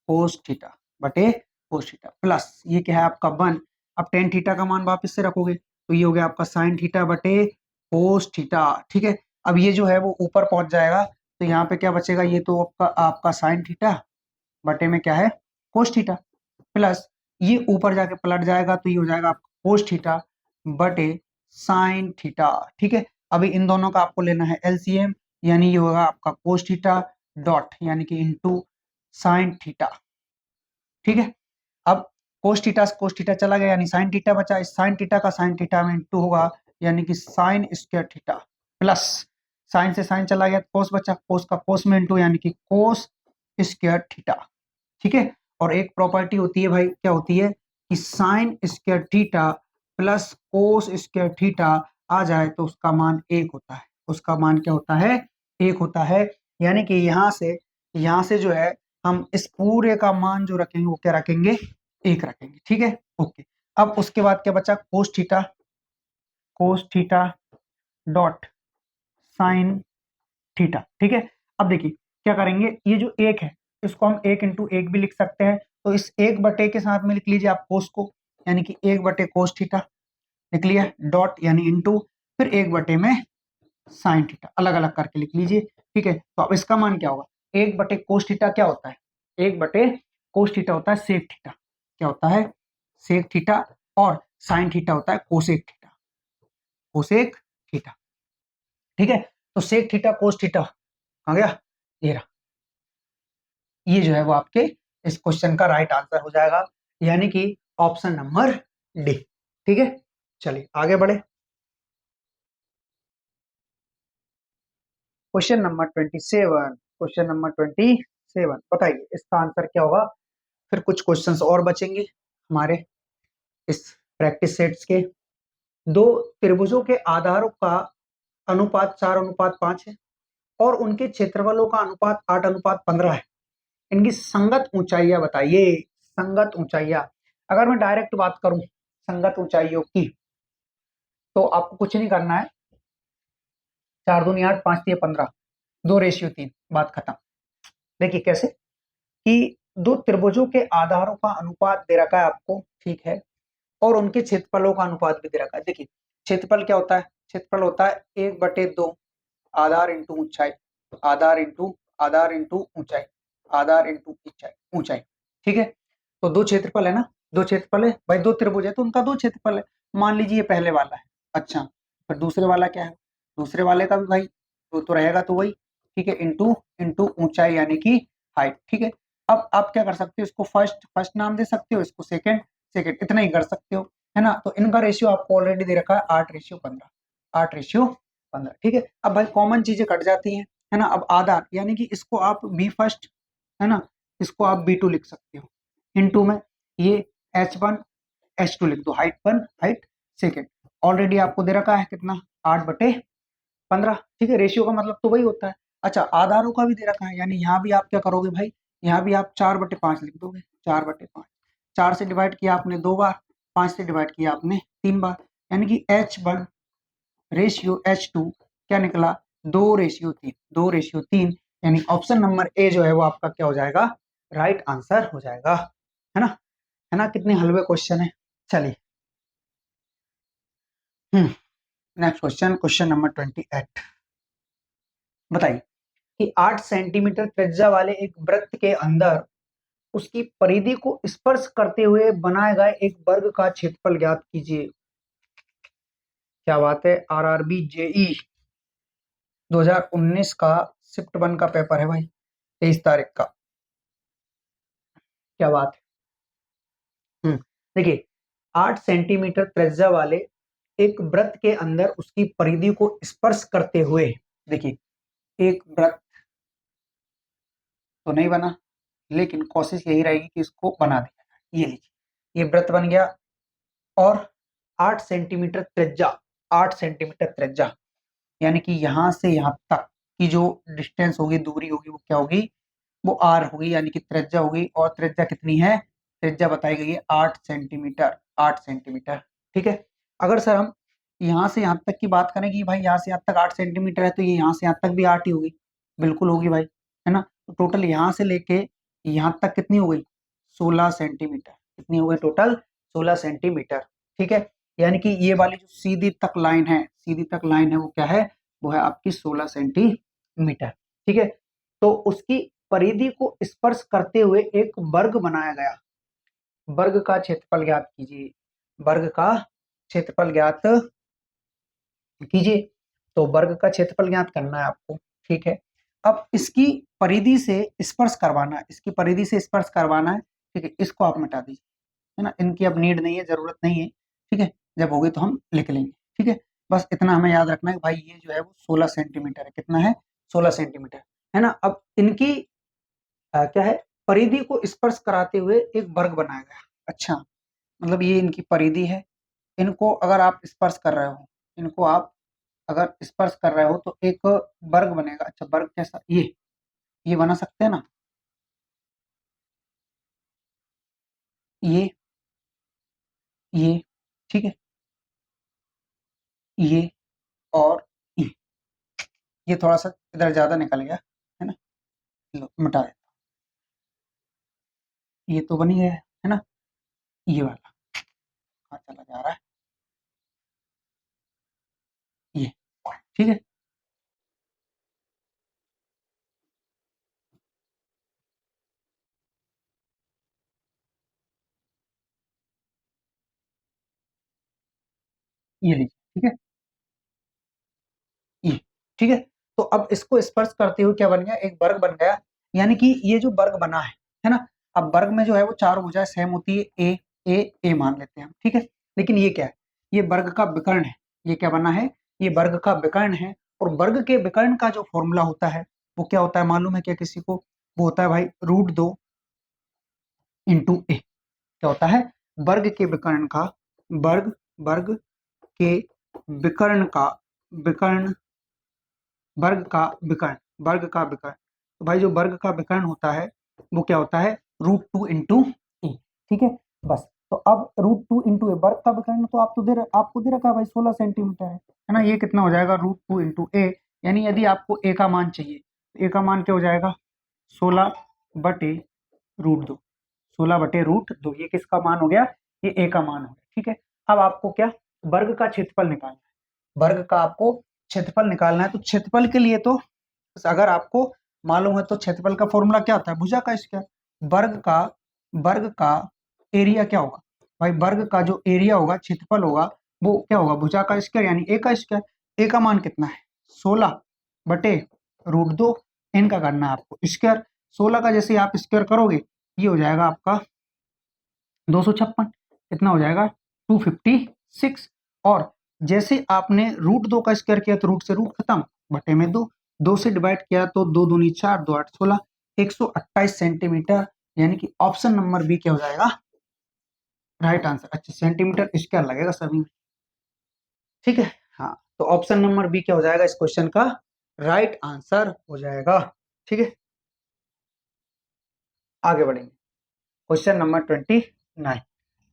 कोस थीटा बटे कोस थीटा, प्लस ये क्या है आपका 1, अब टेन थीटा का मान वापस से रखोगे, तो ये हो गया आपका साइन थीटा बटे कोस थीटा, ठीक है। अब ये जो है वो ऊपर पहुंच जाएगा, तो यहाँ पे क्या बचेगा, ये तो आपका आपका साइन थीटा बटे में क्या है, कोस थीटा, प्लस ये ऊपर जाके पलट जाएगा, तो ये हो जाएगा आपका कोस थीटा बटे साइन थीटा, ठीक है। अभी इन दोनों का आपको लेना है एलसीएम, यानी ये होगा आपका कोस थीटा डॉट, यानी कि इंटू साइन थीटा, ठीक है। अब कोस थीटा चला गया, यानी साइन थीटा बचा, इस साइन थीटा का साइन थीटा में इंटू होगा, यानी कि sine square theta, plus sign से साइन चला गया, कोस बचा, कोस का कोस में इंटू, यानी कि कोस स्क्वायर थीटा, ठीक है। और एक प्रॉपर्टी होती है भाई, क्या होती है, कि sine square theta plus cos square theta आ जाए तो उसका मान 1 होता है, उसका मान क्या होता है, 1 होता है, यानी कि यहाँ से जो है हम इस पूरे का मान जो रखेंगे वो क्या रखेंगे, 1 रखेंगे, ठीक है, ओके। अब उसके बाद क्या बचा, cos theta dot sine theta, ठीक है। अब देखिए क्या करेंगे, ये जो 1 है इसको हम 1 × 1 भी लिख सकते हैं, तो इस 1/, के साथ में लिख लीजिए आप कोस को, यानी कि 1/कोस थीटा लिख लिया, डॉट यानी इंटू, फिर 1 में साइन थीटा, अलग अलग करके लिख लीजिए, ठीक है। तो अब इसका मान क्या होगा, 1/कोस थीटा क्या होता है, 1/कोस थीटा होता है सेक थीटा, क्या होता है, सेक थीटा, और साइन थीटा होता है कोसेक थीटा, कोसेक थीटा, ठीक है। तो सेक थीटा कोस थीटा आ गया, ये रहा, ये जो है वो आपके इस क्वेश्चन का राइट आंसर हो जाएगा, यानी कि ऑप्शन नंबर डी, ठीक है। चलिए आगे बढ़े, क्वेश्चन नंबर 27, क्वेश्चन नंबर 27, 7। बताइए इसका आंसर क्या होगा। फिर कुछ क्वेश्चंस और बचेंगे हमारे इस प्रैक्टिस सेट्स के। दो त्रिभुजों के आधारों का अनुपात 4:5 है और उनके क्षेत्रफलों का अनुपात 8:15 है। इनकी संगत ऊंचाइयां बताइए। संगत ऊंचाइयां, अगर मैं डायरेक्ट बात करूं संगत ऊंचाइयों की, तो आपको कुछ नहीं करना है। 4 दूनी 8, 5 तिया 15, 2:3, बात खत्म। देखिए कैसे कि दो त्रिभुजों के आधारों का अनुपात दे रखा है आपको, ठीक है, और उनके क्षेत्रफलों का अनुपात भी दे रखा है। देखिए क्षेत्रफल क्या होता है, क्षेत्रफल होता है 1/2 आधार इंटू ऊंचाई, आधार इंटू ऊंचाई, आधार इंटू ऊंचाई ऊंचाई, ठीक है। तो दो क्षेत्रफल है ना, दो क्षेत्रफल है भाई, दो त्रिभुज है तो उनका दो क्षेत्रफल है। मान लीजिए ये पहले वाला है, अच्छा फिर दूसरे वाला क्या है, दूसरे वाले का भी भाई तो रहेगा तो वही, ठीक है, इंटू इंटू ऊंचाई यानी कि हाइट, ठीक है। अब आप क्या कर सकते हो, इसको फर्स्ट फर्स्ट नाम दे सकते हो, इसको सेकंड सेकंड, इतना ही कर सकते हो, है ना। तो इनका रेशियो आपको ऑलरेडी दे रखा है 8:15, 8:15, ठीक है। अब भाई कॉमन चीजें कट जाती हैं, है ना। अब आधार यानी कि इसको आप बी फर्स्ट, है ना, इसको आप B2 लिख सकते हो, इनटू में ये H1 H2 लिख दो, हाइट 1 हाइट सेकंड। ऑलरेडी आपको दे रखा है कितना, 8/15, ठीक है। रेशियो का मतलब तो वही होता है। अच्छा आधारों का भी दे रखा है, यानी यहाँ भी आप क्या करोगे भाई, यहाँ भी आप 4/5 लिख दोगे, 4/5। 4 से डिवाइड किया आपने 2 बार, 5 से डिवाइड किया आपने 3 बार, यानी कि H1 रेशियो H2 क्या निकला, 2:3, 2:3, यानी ऑप्शन नंबर ए जो है वो आपका क्या हो जाएगा, राइट आंसर हो जाएगा, है ना, है ना। कितने हलवे क्वेश्चन है। चलिए नेक्स्ट क्वेश्चन, क्वेश्चन नंबर 28। बताइए कि 8 सेंटीमीटर त्रिज्या वाले एक वृत्त के अंदर उसकी परिधि को स्पर्श करते हुए बनाए गए एक वर्ग का क्षेत्रफल ज्ञात कीजिए। क्या बात है, आरआरबी जेई 2019 का शिफ्ट 1 का पेपर है भाई, 23 तारीख का। क्या बात है। देखिए 8 सेंटीमीटर त्रिज्या वाले एक वृत्त के अंदर उसकी परिधि को स्पर्श करते हुए, देखिए एक वृत्त तो नहीं बना, लेकिन कोशिश यही रहेगी कि इसको बना दिया जाए। ये लीजिए ये वृत्त बन गया और 8 सेंटीमीटर त्रिज्या, 8 सेंटीमीटर त्रिज्या, यानी कि यहां से यहां तक की जो डिस्टेंस होगी, दूरी होगी, वो क्या होगी, वो आर होगी, यानी कि त्रिज्या होगी। और त्रिज्या कितनी है, त्रिज्या बताई गई है 8 सेंटीमीटर, 8 सेंटीमीटर, ठीक है। अगर सर हम यहाँ से यहाँ तक की बात करें कि भाई यहाँ से यहाँ तक 8 सेंटीमीटर है, तो ये यहाँ से यहाँ तक भी 8 ही होगी, बिल्कुल होगी भाई, है ना। तो टोटल यहाँ से लेके यहाँ तक कितनी हो गई, 16 सेंटीमीटर, कितनी हो गई टोटल, 16 सेंटीमीटर, ठीक है। यानी कि ये वाली जो सीधी तक लाइन है, सीधी तक लाइन है वो क्या है, वो है आपकी 16 सेंटीमीटर, ठीक है। तो उसकी परिधि को स्पर्श करते हुए एक वर्ग बनाया गया, वर्ग का क्षेत्रफल ज्ञात कीजिए, वर्ग का क्षेत्रफल ज्ञात कीजिए। तो वर्ग का क्षेत्रफल ज्ञात करना है आपको, ठीक है। अब इसकी परिधि से स्पर्श करवाना है, इसकी परिधि से स्पर्श करवाना है, ठीक है। इसको आप मिटा दीजिए, है ना, इनकी अब नीड नहीं है, जरूरत नहीं है, ठीक है। जब होगी तो हम लिख लेंगे, ठीक है। बस इतना हमें याद रखना है कि भाई ये जो है वो 16 सेंटीमीटर है, कितना है, 16 सेंटीमीटर, है ना। अब इनकी क्या है, परिधि को स्पर्श कराते हुए एक वर्ग बनाया गया। अच्छा मतलब ये इनकी परिधि है, इनको अगर आप स्पर्श कर रहे हो, इनको आप अगर स्पर्श कर रहे हो तो एक वर्ग बनेगा। अच्छा वर्ग कैसा, ये बना सकते हैं ना, ये ये ठीक है, ये और ये थोड़ा सा इधर ज्यादा निकल गया, है ना, लो मिटा देता हूं। ये तो बन ही गया है ना, ये वाला कहाँ चला जा रहा है, ये ठीक है। ये लीजिए, ठीक है, ये ठीक है। तो अब इसको स्पर्श करते हुए क्या बन गया, एक वर्ग बन गया, यानी कि ये जो वर्ग बना है ना। अब वर्ग में जो है वो चार भुजाएं सेम होती है, ए मान लेते हैं हम, ठीक है। लेकिन ये क्या है, ये वर्ग का विकर्ण है, ये क्या बना है, ये वर्ग का विकर्ण है। और वर्ग के विकर्ण का जो फॉर्मूला होता है वो क्या होता है मालूम है क्या किसी को, वो होता है भाई √2 इंटू ए। क्या होता है? वर्ग के विकर्ण का वर्ग के विकर्ण का विकर्ण वर्ग का विकर्ण। तो भाई जो वर्ग का विकर्ण होता है वो क्या होता है? √2 इंटू ए। ठीक है, बस। तो अब √2 इंटू ए वर्ग का विकर्ण तो आपको दे रखा है भाई 16 सेंटीमीटर है ना। ये कितना हो जाएगा? √2 इंटू ए। यानी यदि आपको ए का मान चाहिए तो ए का मान क्या हो जाएगा? 16/√2। 16/√2 ये किसका मान हो गया? ये ए का मान हो गया। ठीक है, अब आपको क्या वर्ग का क्षेत्रफल निकालना है। वर्ग का आपको क्षेत्रफल निकालना है। तो क्षेत्रफल के लिए तो अगर आपको मालूम है तो क्षेत्रफल का फॉर्मूला क्या होता है? भुजा का स्क्वायर। वर्ग का एरिया क्या होगा भाई? वर्ग का जो एरिया होगा, क्षेत्रफल होगा, वो क्या होगा? भुजा का स्क्वायर यानी ए का स्क्वायर। ए का मान कितना है? 16/√2। एन का करना है आपको स्क्वायर। 16 का जैसे आप स्क्वायर करोगे ये हो जाएगा आपका 256। कितना हो जाएगा? 256। और जैसे आपने √2 का स्क्वायर किया तो रूट से रूट खत्म, बटे में 2 से डिवाइड किया तो 2 दूनी 4, 2 8 16, 128 सेंटीमीटर। यानी कि ऑप्शन नंबर बी क्या हो जाएगा? Right answer. अच्छा, सेंटीमीटर स्क्वायर लगेगा सभी में। ठीक है, हाँ, तो ऑप्शन नंबर बी क्या हो जाएगा? इस क्वेश्चन का राइट आंसर हो जाएगा। ठीक है, आगे बढ़ेंगे। क्वेश्चन नंबर 29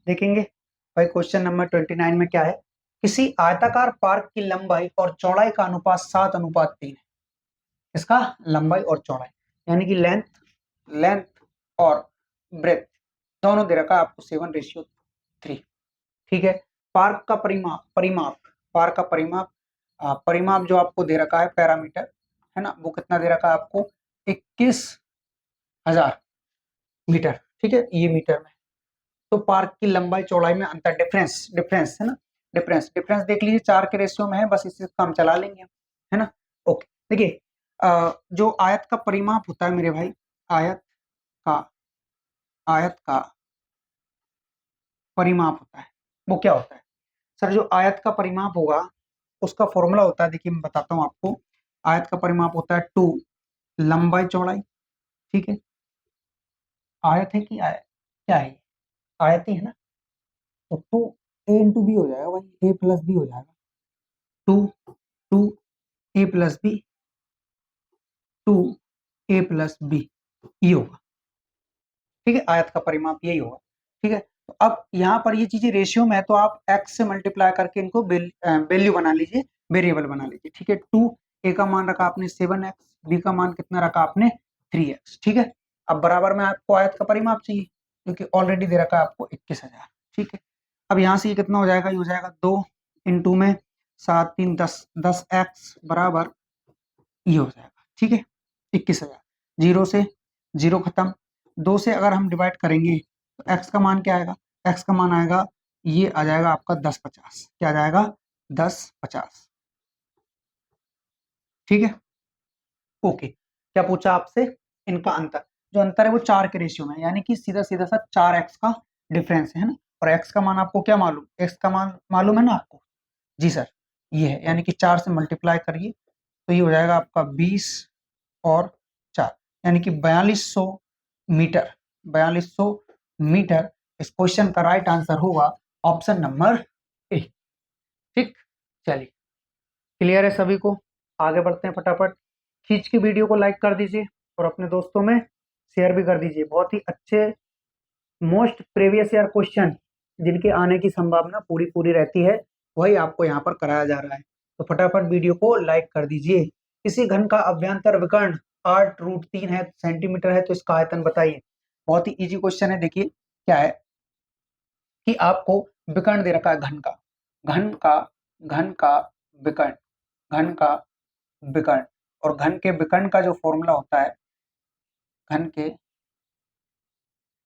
देखेंगे। भाई क्वेश्चन नंबर 29 में क्या है? किसी आयताकार पार्क की लंबाई और चौड़ाई का अनुपात 7:3 है। इसका लंबाई और चौड़ाई यानी कि लेंथ और ब्रेथ दोनों दे रखा है आपको 7:3। ठीक है, पार्क का परिमाप जो आपको दे रखा है पैरामीटर है ना, वो कितना दे रखा है आपको? 21,000 मीटर। ठीक है, ये मीटर में। तो पार्क की लंबाई चौड़ाई में अंतर, डिफरेंस है ना। डिफरेंस देख लीजिए, 4 के रेशियो में है, बस इससे काम चला लेंगे हम, है ना। ओके, देखिए जो आयत का परिमाप होता है मेरे भाई, आयत का परिमाप होता है वो क्या होता है? सर जो आयत का परिमाप होगा उसका फॉर्मूला होता है, देखिए मैं बताता हूँ आपको। आयत का परिमाप होता है 2 लंबाई चौड़ाई। ठीक है, आयत है कि आयत क्या है? आयत ही है ना। तो 2 a इंटू बी हो जाएगा भाई, a प्लस बी हो जाएगा। 2 a प्लस बी, 2a+b ये होगा। ठीक है, आयत का परिमाप यही होगा। ठीक है, तो अब यहाँ पर ये चीजें रेशियो में है तो आप x से मल्टीप्लाई करके इनको वैल्यू बना लीजिए, वेरिएबल बना लीजिए। ठीक है, 2a का मान रखा आपने 7x, b का मान कितना रखा आपने? 3x। ठीक है, अब बराबर में आपको आयत का परिमाप चाहिए क्योंकि ऑलरेडी दे रखा है आपको 21,000। ठीक है, अब यहाँ से ये कितना हो जाएगा? ये हो जाएगा 2 इंटू में 7 3 10, 10x बराबर ये हो जाएगा। ठीक है, 21,000। जीरो से जीरो खत्म, 2 से अगर हम डिवाइड करेंगे तो x का मान क्या आएगा? x का मान आएगा, ये आ जाएगा आपका 1050। क्या आ जाएगा? 1050। ठीक है, ओके। क्या पूछा आपसे? इनका अंतर, जो अंतर है वो 4 के रेशियो में है, यानी कि सीधा सीधा सा 4x का डिफरेंस है ना। और x का मान आपको क्या मालूम? x का मान मालूम है ना आपको? जी सर, ये है, यानी कि 4 से मल्टीप्लाई करिए तो ये हो जाएगा आपका 20 और 4 यानी कि 4200 मीटर। 4200 मीटर। इस क्वेश्चन का राइट आंसर होगा ऑप्शन नंबर ए। ठीक, चलिए, क्लियर है सभी को? आगे बढ़ते हैं फटाफट। खींच के वीडियो को लाइक कर दीजिए और अपने दोस्तों में शेयर भी कर दीजिए। बहुत ही अच्छे मोस्ट प्रीवियस ईयर क्वेश्चन जिनके आने की संभावना पूरी पूरी रहती है वही आपको यहाँ पर कराया जा रहा है। तो फटाफट वीडियो को लाइक कर दीजिए। किसी घन का अभ्यंतर विकर्ण 8√3 है सेंटीमीटर है तो इसका आयतन बताइए। बहुत ही इजी क्वेश्चन है। देखिए क्या है कि आपको विकर्ण दे रखा है घन का घन का विकर्ण घन का विकर्ण। और घन के विकर्ण का जो फॉर्मूला होता है, घन के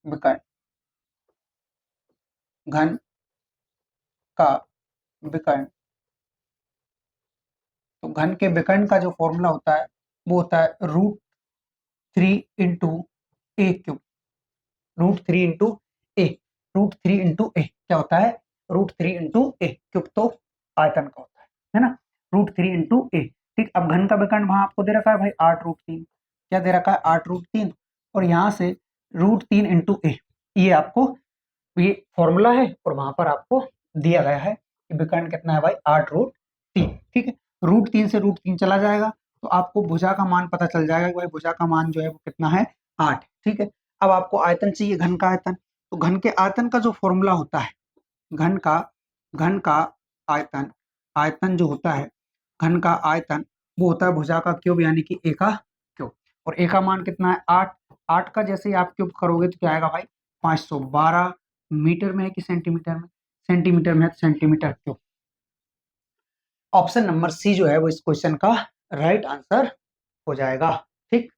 विकर्ण घन का विकर्ण, तो घन के विकर्ण का जो फॉर्मूला होता है वो होता है √3 × a³। √3 × a √3 × a क्या होता है? √3 × a³ तो आयतन का होता है ना। √3 × a। ठीक, अब घन का विकर्ण वहां आपको दे रखा है भाई 8√3। क्या दे रखा है? 8√3। और यहाँ से √3 × a, ये आपको ये फॉर्मूला है और वहां पर आपको दिया गया है कि विकर्ण कितना है भाई 8√3। ठीक है, √3 से √3 चला जाएगा तो आपको भुजा का मान पता चल जाएगा कि भाई भुजा का मान जो है वो कितना है 8। ठीक है, अब आपको आयतन चाहिए, घन का आयतन। तो घन के आयतन का जो फॉर्मूला होता है, घन का आयतन, आयतन जो होता है घन का आयतन वो होता है भुजा का क्यूब यानी कि ए का क्यूब। और ए का मान कितना है 8। 8 का जैसे ही आप क्यूब करोगे तो क्या आएगा भाई 512 मीटर में है कि सेंटीमीटर में, सेंटीमीटर में है तो centimetre cube. Option number C जो है वो इस क्वेश्चन का राइट आंसर हो जाएगा। ठीक,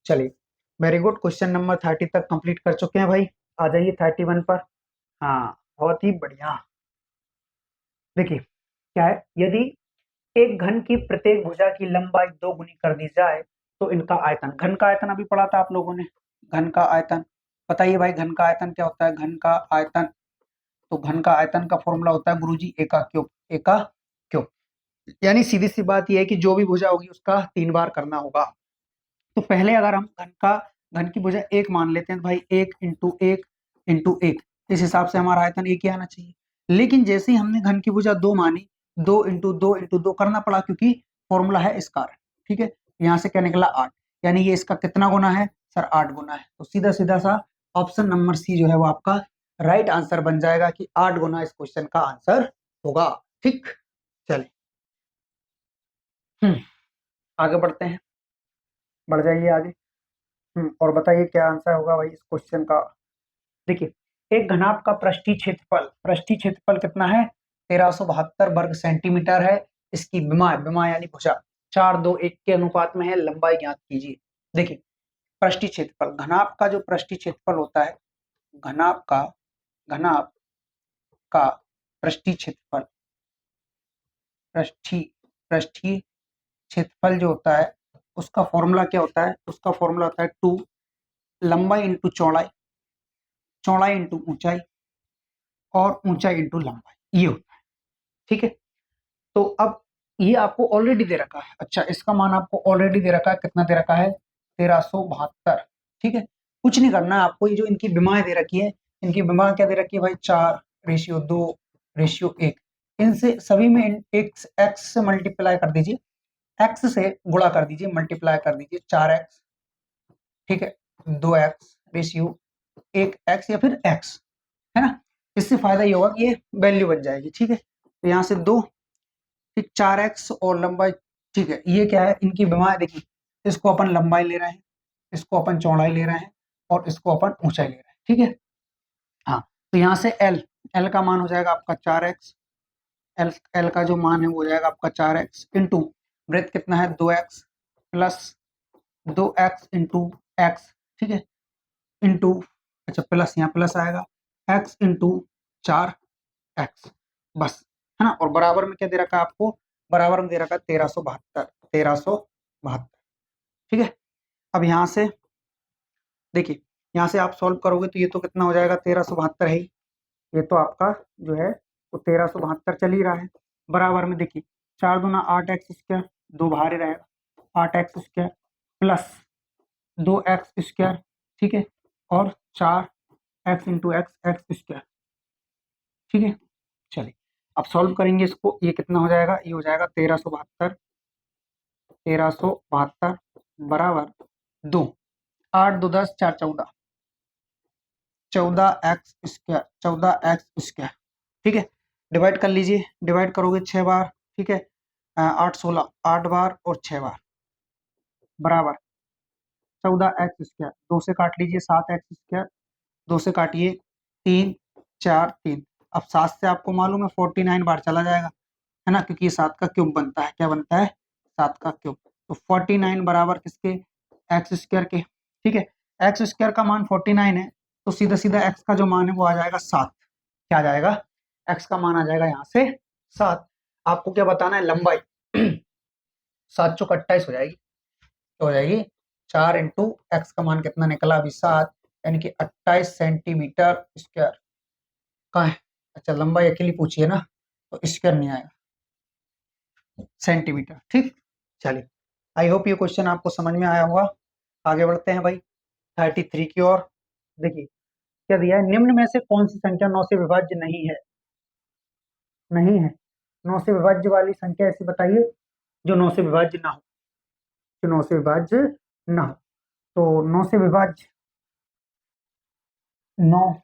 चलिए वेरी गुड, क्वेश्चन नंबर 30 तक कंप्लीट कर चुके हैं भाई। आ जाइए 31 पर। हाँ बहुत ही बढ़िया। देखिए क्या है, यदि एक घन की प्रत्येक भुजा की लंबाई 2 गुनी कर दी जाए तो इनका आयतन, घन का आयतन अभी पढ़ा था आप लोगों ने, घन का आयतन बताइए भाई, घन का आयतन क्या होता है? घन का आयतन, तो घन का आयतन का फॉर्मूला होता है गुरुजी ए का क्यूब, ए का क्यूब। यानी सीधी सी बात यह है कि जो भी भुजा होगी उसका 3 बार करना होगा। तो पहले अगर हम घन की भुजा 1 मान लेते हैं तो भाई 1 × 1 × 1, इस हिसाब से हमारा आयतन 1 ही आना चाहिए। लेकिन जैसे ही हमने घन की भुजा 2 मानी, 2 × 2 × 2 करना पड़ा क्योंकि फॉर्मूला है स्क्वायर। ठीक है, यहाँ से क्या निकला 8, यानी ये इसका कितना गुना है सर 8 गुना है। तो सीधा सीधा सा ऑप्शन नंबर सी जो है वो आपका राइट आंसर बन जाएगा कि 8 गुना इस क्वेश्चन का आंसर होगा। ठीक, चलिए आगे बढ़ते हैं, बढ़ जाइए आगे। और बताइए क्या आंसर होगा भाई इस क्वेश्चन का। देखिए एक घनाभ का पृष्ठीय क्षेत्रफल कितना है 1372 वर्ग सेंटीमीटर है। इसकी विमा यानी भुजा 4:2:1 के अनुपात में है। लंबाई ज्ञात कीजिए। देखिए पृष्ठीय क्षेत्रफल, घनाभ का जो पृष्ठीय क्षेत्रफल होता है, घनाभ का पृष्ठीय क्षेत्रफल, पृष्ठीय क्षेत्रफल जो होता है उसका फॉर्मूला क्या होता है? उसका फॉर्मूला होता है 2 लंबाई इंटू चौड़ाई, चौड़ाई इंटू ऊंचाई, और ऊंचाई इंटू लंबाई, ये होता है। ठीक है, तो अब ये आपको ऑलरेडी दे रखा है। अच्छा, इसका मान आपको ऑलरेडी दे रखा है, कितना दे रखा है 1372। ठीक है, कुछ नहीं करना है आपको, ये जो इनकी विमाएं दे रखी है, इनकी विमा क्या दे रखी है भाई 4:2:1, इनसे सभी में एक्स से मल्टीप्लाई कर दीजिए, एक्स से गुणा कर दीजिए, मल्टीप्लाई कर दीजिए 4x, ठीक है 2x/1x या फिर x, है ना। इससे फायदा ये होगा कि ये वैल्यू बन जाएगी। ठीक है, तो यहाँ से 2, ठीक 4x और लंबाई, ठीक है ये क्या है इनकी विमाएं देखिए, इसको अपन लंबाई ले रहे हैं, इसको अपन चौड़ाई ले रहे हैं और इसको अपन ऊंचाई ले रहे हैं। ठीक है, हाँ तो यहाँ से एल का मान हो जाएगा आपका 4x, एल का जो मान है वो हो जाएगा आपका 4x इंटू वृत्त कितना है 2x plus 2x into x, ठीक है इंटू, अच्छा प्लस यहाँ प्लस आएगा x इंटू 4x, बस, है ना। और बराबर में क्या दे रखा है आपको? बराबर में दे रखा है 1372। ठीक है, अब यहाँ से देखिए, यहाँ से आप सॉल्व करोगे तो ये तो कितना हो जाएगा 1372 है ही, ये तो आपका जो है वो 1372 चल ही रहा है। बराबर में देखिए 4×2 = 8x², 2 बाहर ही रहेगा 8x² प्लस 2x², ठीक है, और 4x इंटू x² ठीक है। चलिए अब सॉल्व करेंगे इसको, ये कितना हो जाएगा? ये हो जाएगा 1372 बराबर 2, 8 2 10 4 14, 14x², 14x², ठीक है। डिवाइड कर लीजिए, डिवाइड करोगे 6 बार, ठीक है 8 16, 8 बार और 6 बार बराबर 14x², 2 से काट लीजिए 7x², 2 से काटिए 3 4 3, अब 7 से आपको मालूम है 49 बार चला जाएगा, है ना, क्योंकि ये 7 का क्यूब बनता है। क्या बनता है? 7 का क्यूब। तो 49 बराबर किसके? x² के। ठीक है, x² का मान 49 है तो सीधा सीधा x का जो मान है वो आ जाएगा 7। क्या आ जाएगा? x का मान आ जाएगा यहाँ से 7। आपको क्या बताना है? लंबाई 7 चौक 28 हो जाएगी, तो हो जाएगी 4 इंटू एक्स का मान कितना निकला अभी 7, यानी कि 28 सेंटीमीटर स्क्वायर। कहाँ है? अच्छा लंबाई अकेली पूछिए ना, तो स्क्वायर नहीं आएगा, सेंटीमीटर। ठीक, चलिए आई होप ये क्वेश्चन आपको समझ में आया होगा। आगे बढ़ते हैं भाई। 33 की ओर। देखिए क्या दिया है, निम्न में से कौन सी संख्या 9 से विभाज्य नहीं है। नहीं है, 9 से विभाज्य वाली संख्या ऐसी बताइए जो 9 से विभाज्य ना हो, जो 9 से विभाज्य ना हो। तो 9 से विभाज्य 9,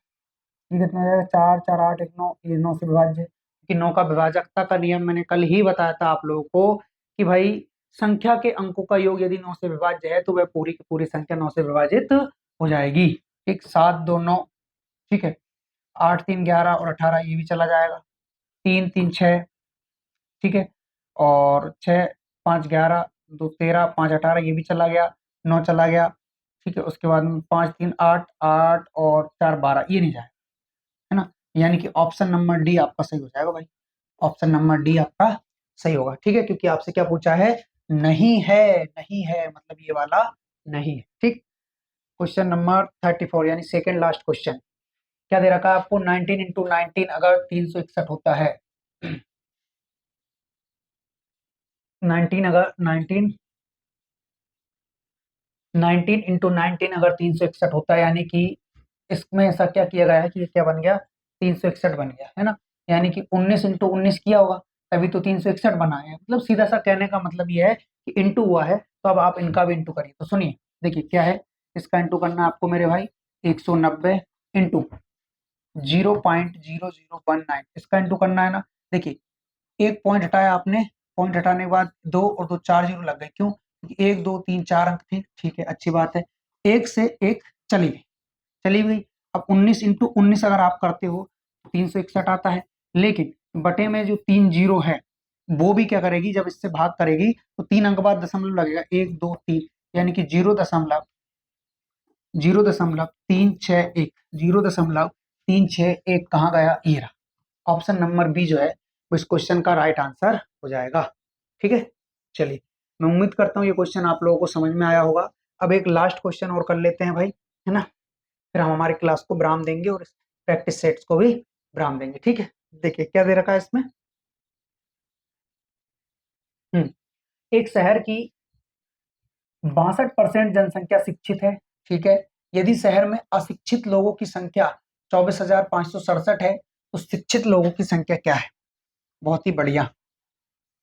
ये कितना हो जाएगा, 4 4 8 1 9, ये 9 से विभाज्य। कि 9 का विभाजकता का नियम मैंने कल ही बताया था आप लोगों को कि भाई संख्या के अंकों का योग यदि 9 से विभाज्य है तो वह पूरी की पूरी संख्या 9 से विभाजित हो जाएगी। ठीक, 7 2 9, ठीक है, 8 3 11 और 18 ये भी चला जाएगा, 3 3 6, ठीक है, और 6 5 11 2 13 5 18 ये भी चला गया, 9 चला गया, ठीक है। उसके बाद में 5 3 8 8 और 4 12 ये नहीं जाएगा, है ना। यानी कि ऑप्शन नंबर डी आपका सही हो जाएगा भाई, ऑप्शन नंबर डी आपका सही होगा, ठीक है। क्योंकि आपसे क्या पूछा है, नहीं है, नहीं है मतलब ये वाला नहीं है, ठीक। क्वेश्चन नंबर 34 यानी सेकंड लास्ट क्वेश्चन क्या दे रखा है आपको, 19 इंटू 19 अगर 361 होता है, 19 अगर 19 इंटू 19 अगर 361 होता है, यानी कि इसमें ऐसा क्या किया गया है कि ये क्या बन गया, 361 बन गया, है ना। यानी कि 19 इंटू 19 किया होगा तभी तो 361 बना है, मतलब सीधा सा कहने का मतलब ये है कि इंटू हुआ है, तो अब आप इनका भी इंटू करिए। तो सुनिए, देखिए क्या है, इसका इंटू करना है आपको मेरे भाई, 190 इंटू 0.0019, इसका इंटू करना है ना। देखिए एक पॉइंट हटाया आपने, पॉइंट हटाने के बाद 2 और 2 4 जीरो लग गए, क्यों, क्योंकि 1 2 3 4 अंक थे, ठीक है, अच्छी बात है। एक से एक चली गई, चली गई। अब 19 इंटू 19 अगर आप करते हो 361 आता है, लेकिन बटे में जो 3 जीरो है वो भी क्या करेगी, जब इससे भाग करेगी तो 3 अंक बाद दशमलव लगेगा, 1 2 3, यानी कि 0.36 0.361 कहाँ गया, ये रहा। ऑप्शन नंबर बी जो है वो इस क्वेश्चन का राइट आंसर हो जाएगा, ठीक है। चलिए, मैं उम्मीद करता हूँ ये क्वेश्चन आप लोगों को समझ में आया होगा। अब एक लास्ट क्वेश्चन और कर लेते हैं भाई, है ना, फिर हम हमारी क्लास को विराम देंगे और प्रैक्टिस सेट्स को भी विराम देंगे, ठीक है। देखिए क्या दे रखा है इसमें, एक शहर की 62% जनसंख्या शिक्षित है, ठीक है। यदि शहर में अशिक्षित लोगों की संख्या 24,567 है तो शिक्षित लोगों की संख्या क्या है। बहुत ही बढ़िया,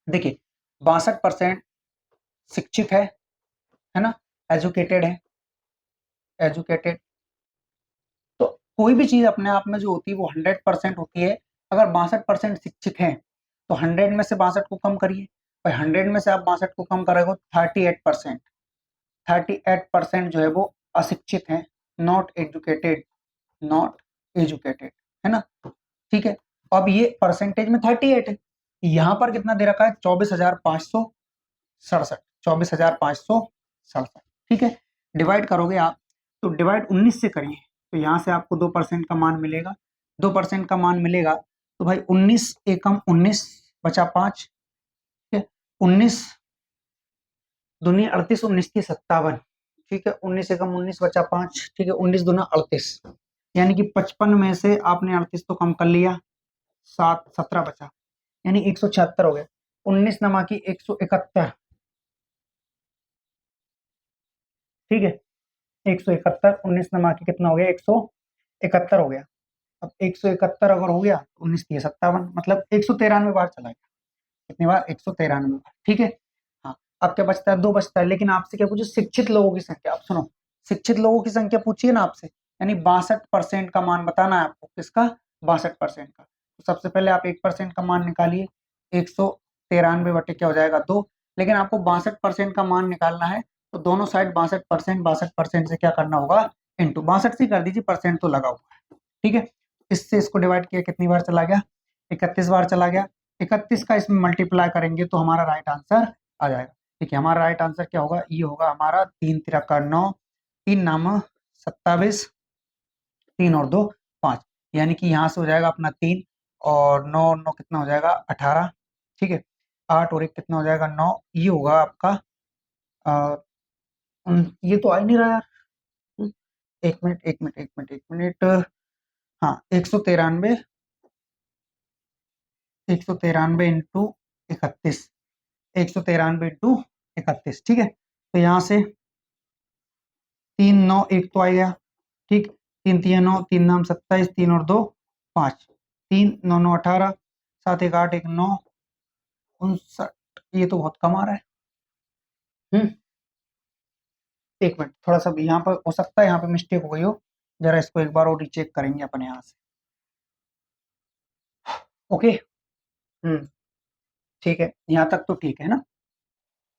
देखिए 62% शिक्षित है ना, एजुकेटेड है, एजुकेटेड। तो कोई भी चीज अपने आप में जो होती है वो 100% होती है। अगर 62% शिक्षित हैं तो 100 में से 62 को कम करिए, भाई 100 में से आप 62 को कम करोगे 38%, 38% जो है वो अशिक्षित है, नॉट एजुकेटेड, नॉट एजुकेटेड, है ना, ठीक है। अब ये परसेंटेज में 38 है, यहाँ पर कितना दे रखा है, 24,567, 24,567, ठीक है। डिवाइड करोगे आप तो डिवाइड 19 से करिए, तो यहाँ से आपको 2% का मान मिलेगा, 2% का मान मिलेगा, तो भाई 19 एकम 19 बचा 5, ठीक है, 19 दूनी 38, 19 की 57, ठीक है, 19 एकम 19 बचा 5, ठीक है, 19 दूना 38, यानी कि 55 में से आपने 38 तो कम कर लिया, 7 17 बचा, यानी 176 हो गया, 19 नमा की 171, ठीक है, 171, 19 नमा की कितना हो गया, 171 हो गया। अब 171 अगर हो गया तो 19 की 57, मतलब 193 बार चला गया, कितनी बार, 193 बार, ठीक है। हाँ, अब क्या बचता है, 2 बचता है, लेकिन आपसे क्या पूछे, शिक्षित लोगों की संख्या। आप सुनो, शिक्षित लोगों की संख्या पूछिए ना आपसे, यानी 62% का मान बताना है आपको, किसका, 62% का। तो सबसे पहले आप 1% का मान निकालिए, 193 बटे क्या हो जाएगा, 2, लेकिन आपको 62% का मान निकालना है तो दोनों साइड 62% से क्या करना होगा, इंटू 62 से कर दीजिए, परसेंट तो लगा हुआ है, ठीक है। इससे इसको डिवाइड किया, कितनी बार चला गया, 31 बार चला गया, 31 का इसमें मल्टीप्लाई करेंगे तो हमारा राइट आंसर आ जाएगा। ठीक है, हमारा राइट आंसर क्या होगा, ये होगा हमारा 3 तिरका 9, 3 नाम 27, 3 और 2 5, यानी कि यहाँ से हो जाएगा अपना 3 और 9 और 9 कितना हो जाएगा 18, ठीक है, 8 और 1 कितना हो जाएगा 9, ये होगा आपका ये तो आ ही नहीं रहा यार, एक मिनट एक मिनट एक मिनट एक मिनट, हाँ 193, 193 इंटू 31, 193 इंटू 31, ठीक है। तो यहाँ से 3 9 1 तो आ गया, ठीक। 3 3 9, 3 नाम 27, 3 और 2 5, 3 9 9 18, 7 1 8 1 9 59। ये तो बहुत कम आ रहा है। एक मिनट, थोड़ा सा भी यहाँ पर हो सकता है, यहाँ पे मिस्टेक हो गई हो, जरा इसको एक बार और रीचेक करेंगे अपन यहाँ से। ओके। ठीक है, यहाँ तक तो ठीक है ना।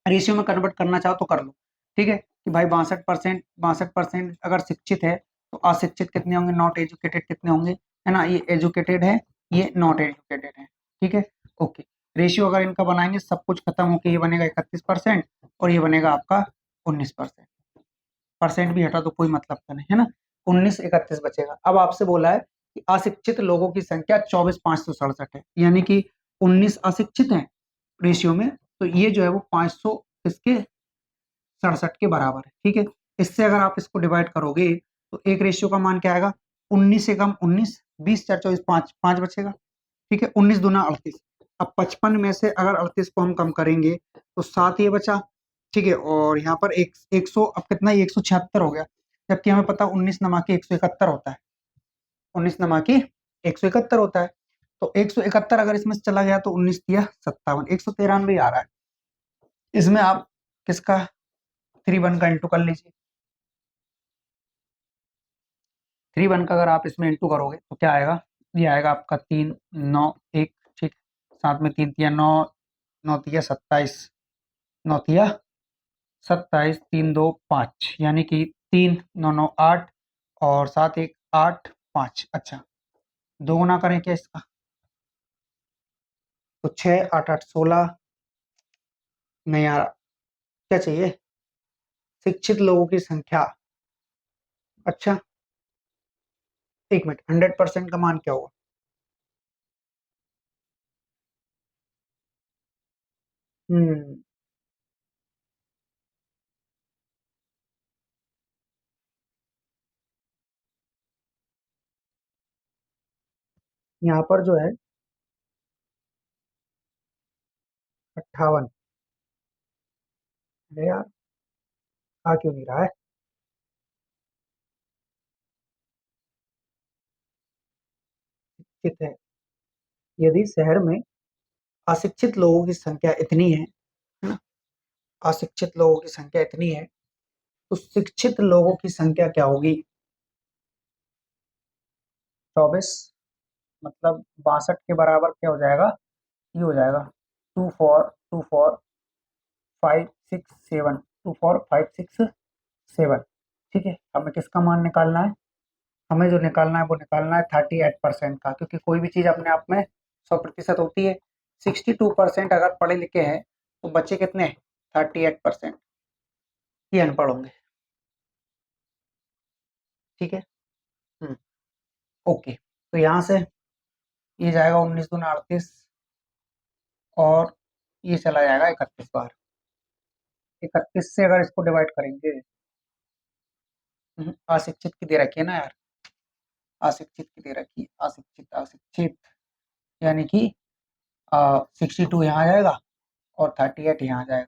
रेशियो में कन्वर्ट करना चाहो तो कर लो, ठीक है। कि भाई 62% अगर शिक्षित है तो अशिक्षित कितने होंगे, नॉट एजुकेटेड कितने होंगे, है ना। ये एजुकेटेड है, ये नॉट एजुकेटेड है, ठीक है। ओके, रेशियो अगर इनका बनाएंगे सब कुछ खत्म होकर ये बनेगा 31% और ये बनेगा आपका 19%। परसेंट भी हटा तो कोई मतलब का नहीं, है ना। 19 31 बचेगा। अब आपसे बोला है कि अशिक्षित लोगों की संख्या 24,567 है, यानी कि 19 अशिक्षित हैं रेशियो में, तो ये जो है वो 500 इसके 67 के बराबर है, ठीक है। इससे अगर आप इसको डिवाइड करोगे तो एक रेशियो का मान क्या आएगा, 19 से कम 19, 20 4 24 5 5 बचेगा, ठीक है। 19 दूना 38। अब 55 में से अगर 38 को हम कम करेंगे तो 7 ये बचा, ठीक है। और यहाँ पर एक 100, अब कितना, 176 हो गया, जबकि हमें पता 19 नमा के 171 होता है, 19 नमा के 171 होता है। तो 171 अगर इसमें से चला गया तो 19 दिया 57, 193 आ रहा है। इसमें आप किसका 3 1 का इंटू कर लीजिए। 3 1 का अगर आप इसमें इंटू करोगे तो क्या आएगा, ये आएगा आपका 3 9 1, ठीक। साथ में 3 3 9, 9 3 27, 9 3 27, 3 2 5, यानी कि 3 9 9 8 और 7 1 8 5। अच्छा, दो गुना करें क्या इसका, तो 6 8 8 16 नहीं आ रहा। क्या चाहिए, शिक्षित लोगों की संख्या। अच्छा, एक मिनट, 100% का मान क्या होगा, हम्म यहाँ पर जो है 58। अरे यार, आ क्यों नहीं रहा है। शिक्षित है, यदि शहर में अशिक्षित लोगों की संख्या इतनी है ना, अशिक्षित लोगों की संख्या इतनी है, तो शिक्षित लोगों की संख्या क्या होगी, 24, मतलब 62 के बराबर क्या हो जाएगा, ये हो जाएगा 2 4 2 4 5 6 7, 2 4 5 6 7, ठीक है। हमें किसका मान निकालना है, हमें जो निकालना है वो निकालना है 38% का, क्योंकि कोई भी चीज अपने आप में 100% होती है। 62% अगर पढ़े लिखे हैं तो बच्चे कितने, 38%, ये अनपढ़ होंगे, ठीक है। हम्म, ओके। तो यहाँ से ये जाएगा 19 दूना 38 और ये चला जाएगा 31 बार। 31 से अगर इसको डिवाइड करेंगे, अशिक्षित की दे रखी है ना यार, अशिक्षित की दे रखी है, अशिक्षित अशिक्षित, यानी कि 62 यहाँ आ जाएगा और 38 यहाँ आ जाएगा,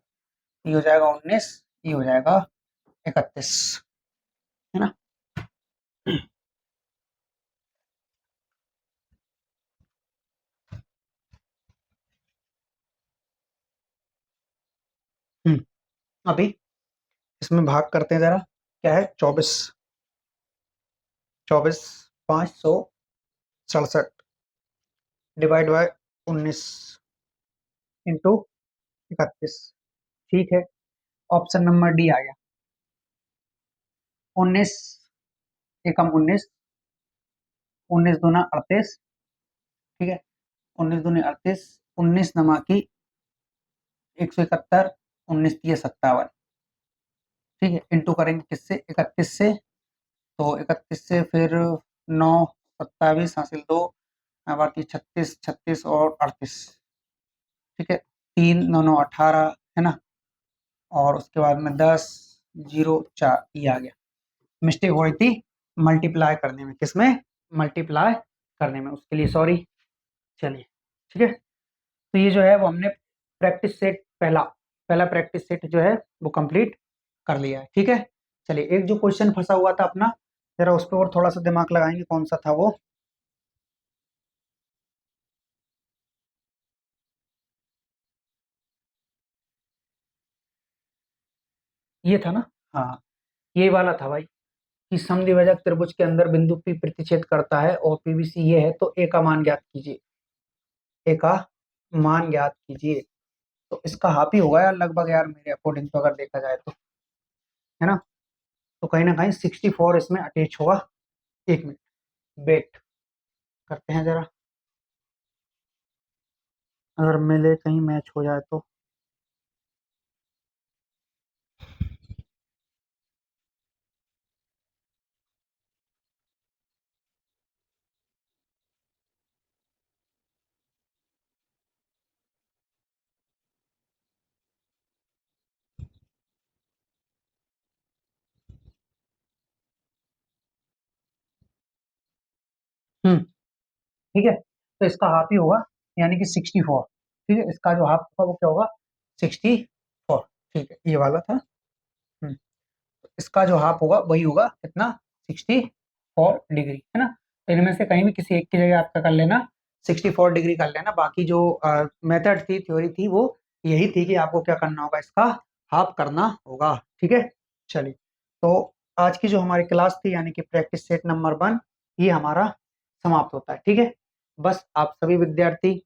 ये हो जाएगा 19, ये हो जाएगा 31, है ना। हम्म, अभी इसमें भाग करते हैं जरा, क्या है, 24, 567 डिवाइड बाय 19 इंटू 31, ठीक है। ऑप्शन नंबर डी आ गया, 19 एकम 19, 19 दूना 38, ठीक है। 19 दूनी 38, 19 नमा की 171, 19 तिया 57, ठीक है। इंटू करेंगे किससे, 31 से, तो 31 से फिर 9 27 हासिल 2, बाकी 36 36 और 38, ठीक है। 3 9 9 18, है ना। और उसके बाद में 10 0 4, ये आ गया। मिस्टेक हो रही थी मल्टीप्लाई करने में, किसमें, मल्टीप्लाई करने में, उसके लिए सॉरी। चलिए, ठीक है। तो ये जो है वो हमने प्रैक्टिस सेट, पहला पहला प्रैक्टिस सेट जो है वो कंप्लीट कर लिया है, ठीक है। चलिए, एक जो क्वेश्चन फंसा हुआ था अपना, जरा उस पर और थोड़ा सा दिमाग लगाएंगे, कौन सा था वो। ये था ना। हाँ, ये वाला था भाई, कि समद्विभाजक त्रिभुज के अंदर बिंदु P प्रतिच्छेद करता है और पीबीसी ये है, तो ए का मान ज्ञात कीजिए। ए का मान ज्ञात कीजिए, तो इसका हाफ ही होगा यार लगभग, यार मेरे अकॉर्डिंग तो अगर देखा जाए तो, है ना। तो कहीं ना कहीं 64 इसमें अटैच होगा। एक मिनट वेट करते हैं जरा, अगर मिले कहीं मैच हो जाए तो। हम्म, ठीक है, तो इसका हाफ ही होगा, यानी कि 64। ठीक है, इसका जो हाफ होगा वो क्या होगा, 64। ठीक है, ये वाला था। तो इसका जो हाफ होगा वही होगा कितना, 64 डिग्री, है ना। तो इनमें से कहीं भी किसी एक की जगह आपका कर लेना, 64 डिग्री कर लेना। बाकी जो मेथड थी, थ्योरी थी, वो यही थी कि आपको क्या करना होगा, इसका हाफ करना होगा। ठीक है, चलिए। तो आज की जो हमारी क्लास थी, यानी कि प्रैक्टिस सेट नंबर 1, ये हमारा समाप्त होता है। ठीक है, बस आप सभी विद्यार्थी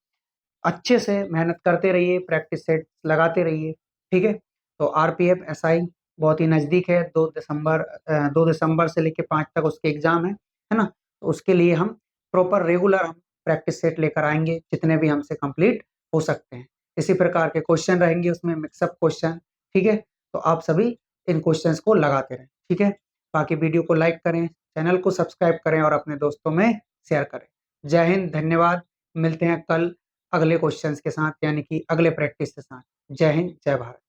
अच्छे से मेहनत करते रहिए, प्रैक्टिस सेट लगाते रहिए। ठीक है, तो आरपीएफ एसआई बहुत ही नज़दीक है, 2 दिसंबर से लेकर 5 तक उसके एग्जाम है ना। तो उसके लिए हम प्रॉपर रेगुलर हम प्रैक्टिस सेट लेकर आएंगे, जितने भी हमसे कंप्लीट हो सकते हैं। इसी प्रकार के क्वेश्चन रहेंगे उसमें, मिक्सअप क्वेश्चन। ठीक है, तो आप सभी इन क्वेश्चंस को लगाते रहें। ठीक है, बाकी वीडियो को लाइक करें, चैनल को सब्सक्राइब करें और अपने दोस्तों में शेयर करें। जय हिंद, धन्यवाद। मिलते हैं कल अगले क्वेश्चंस के साथ, यानी कि अगले प्रैक्टिस के साथ। जय हिंद, जय भारत।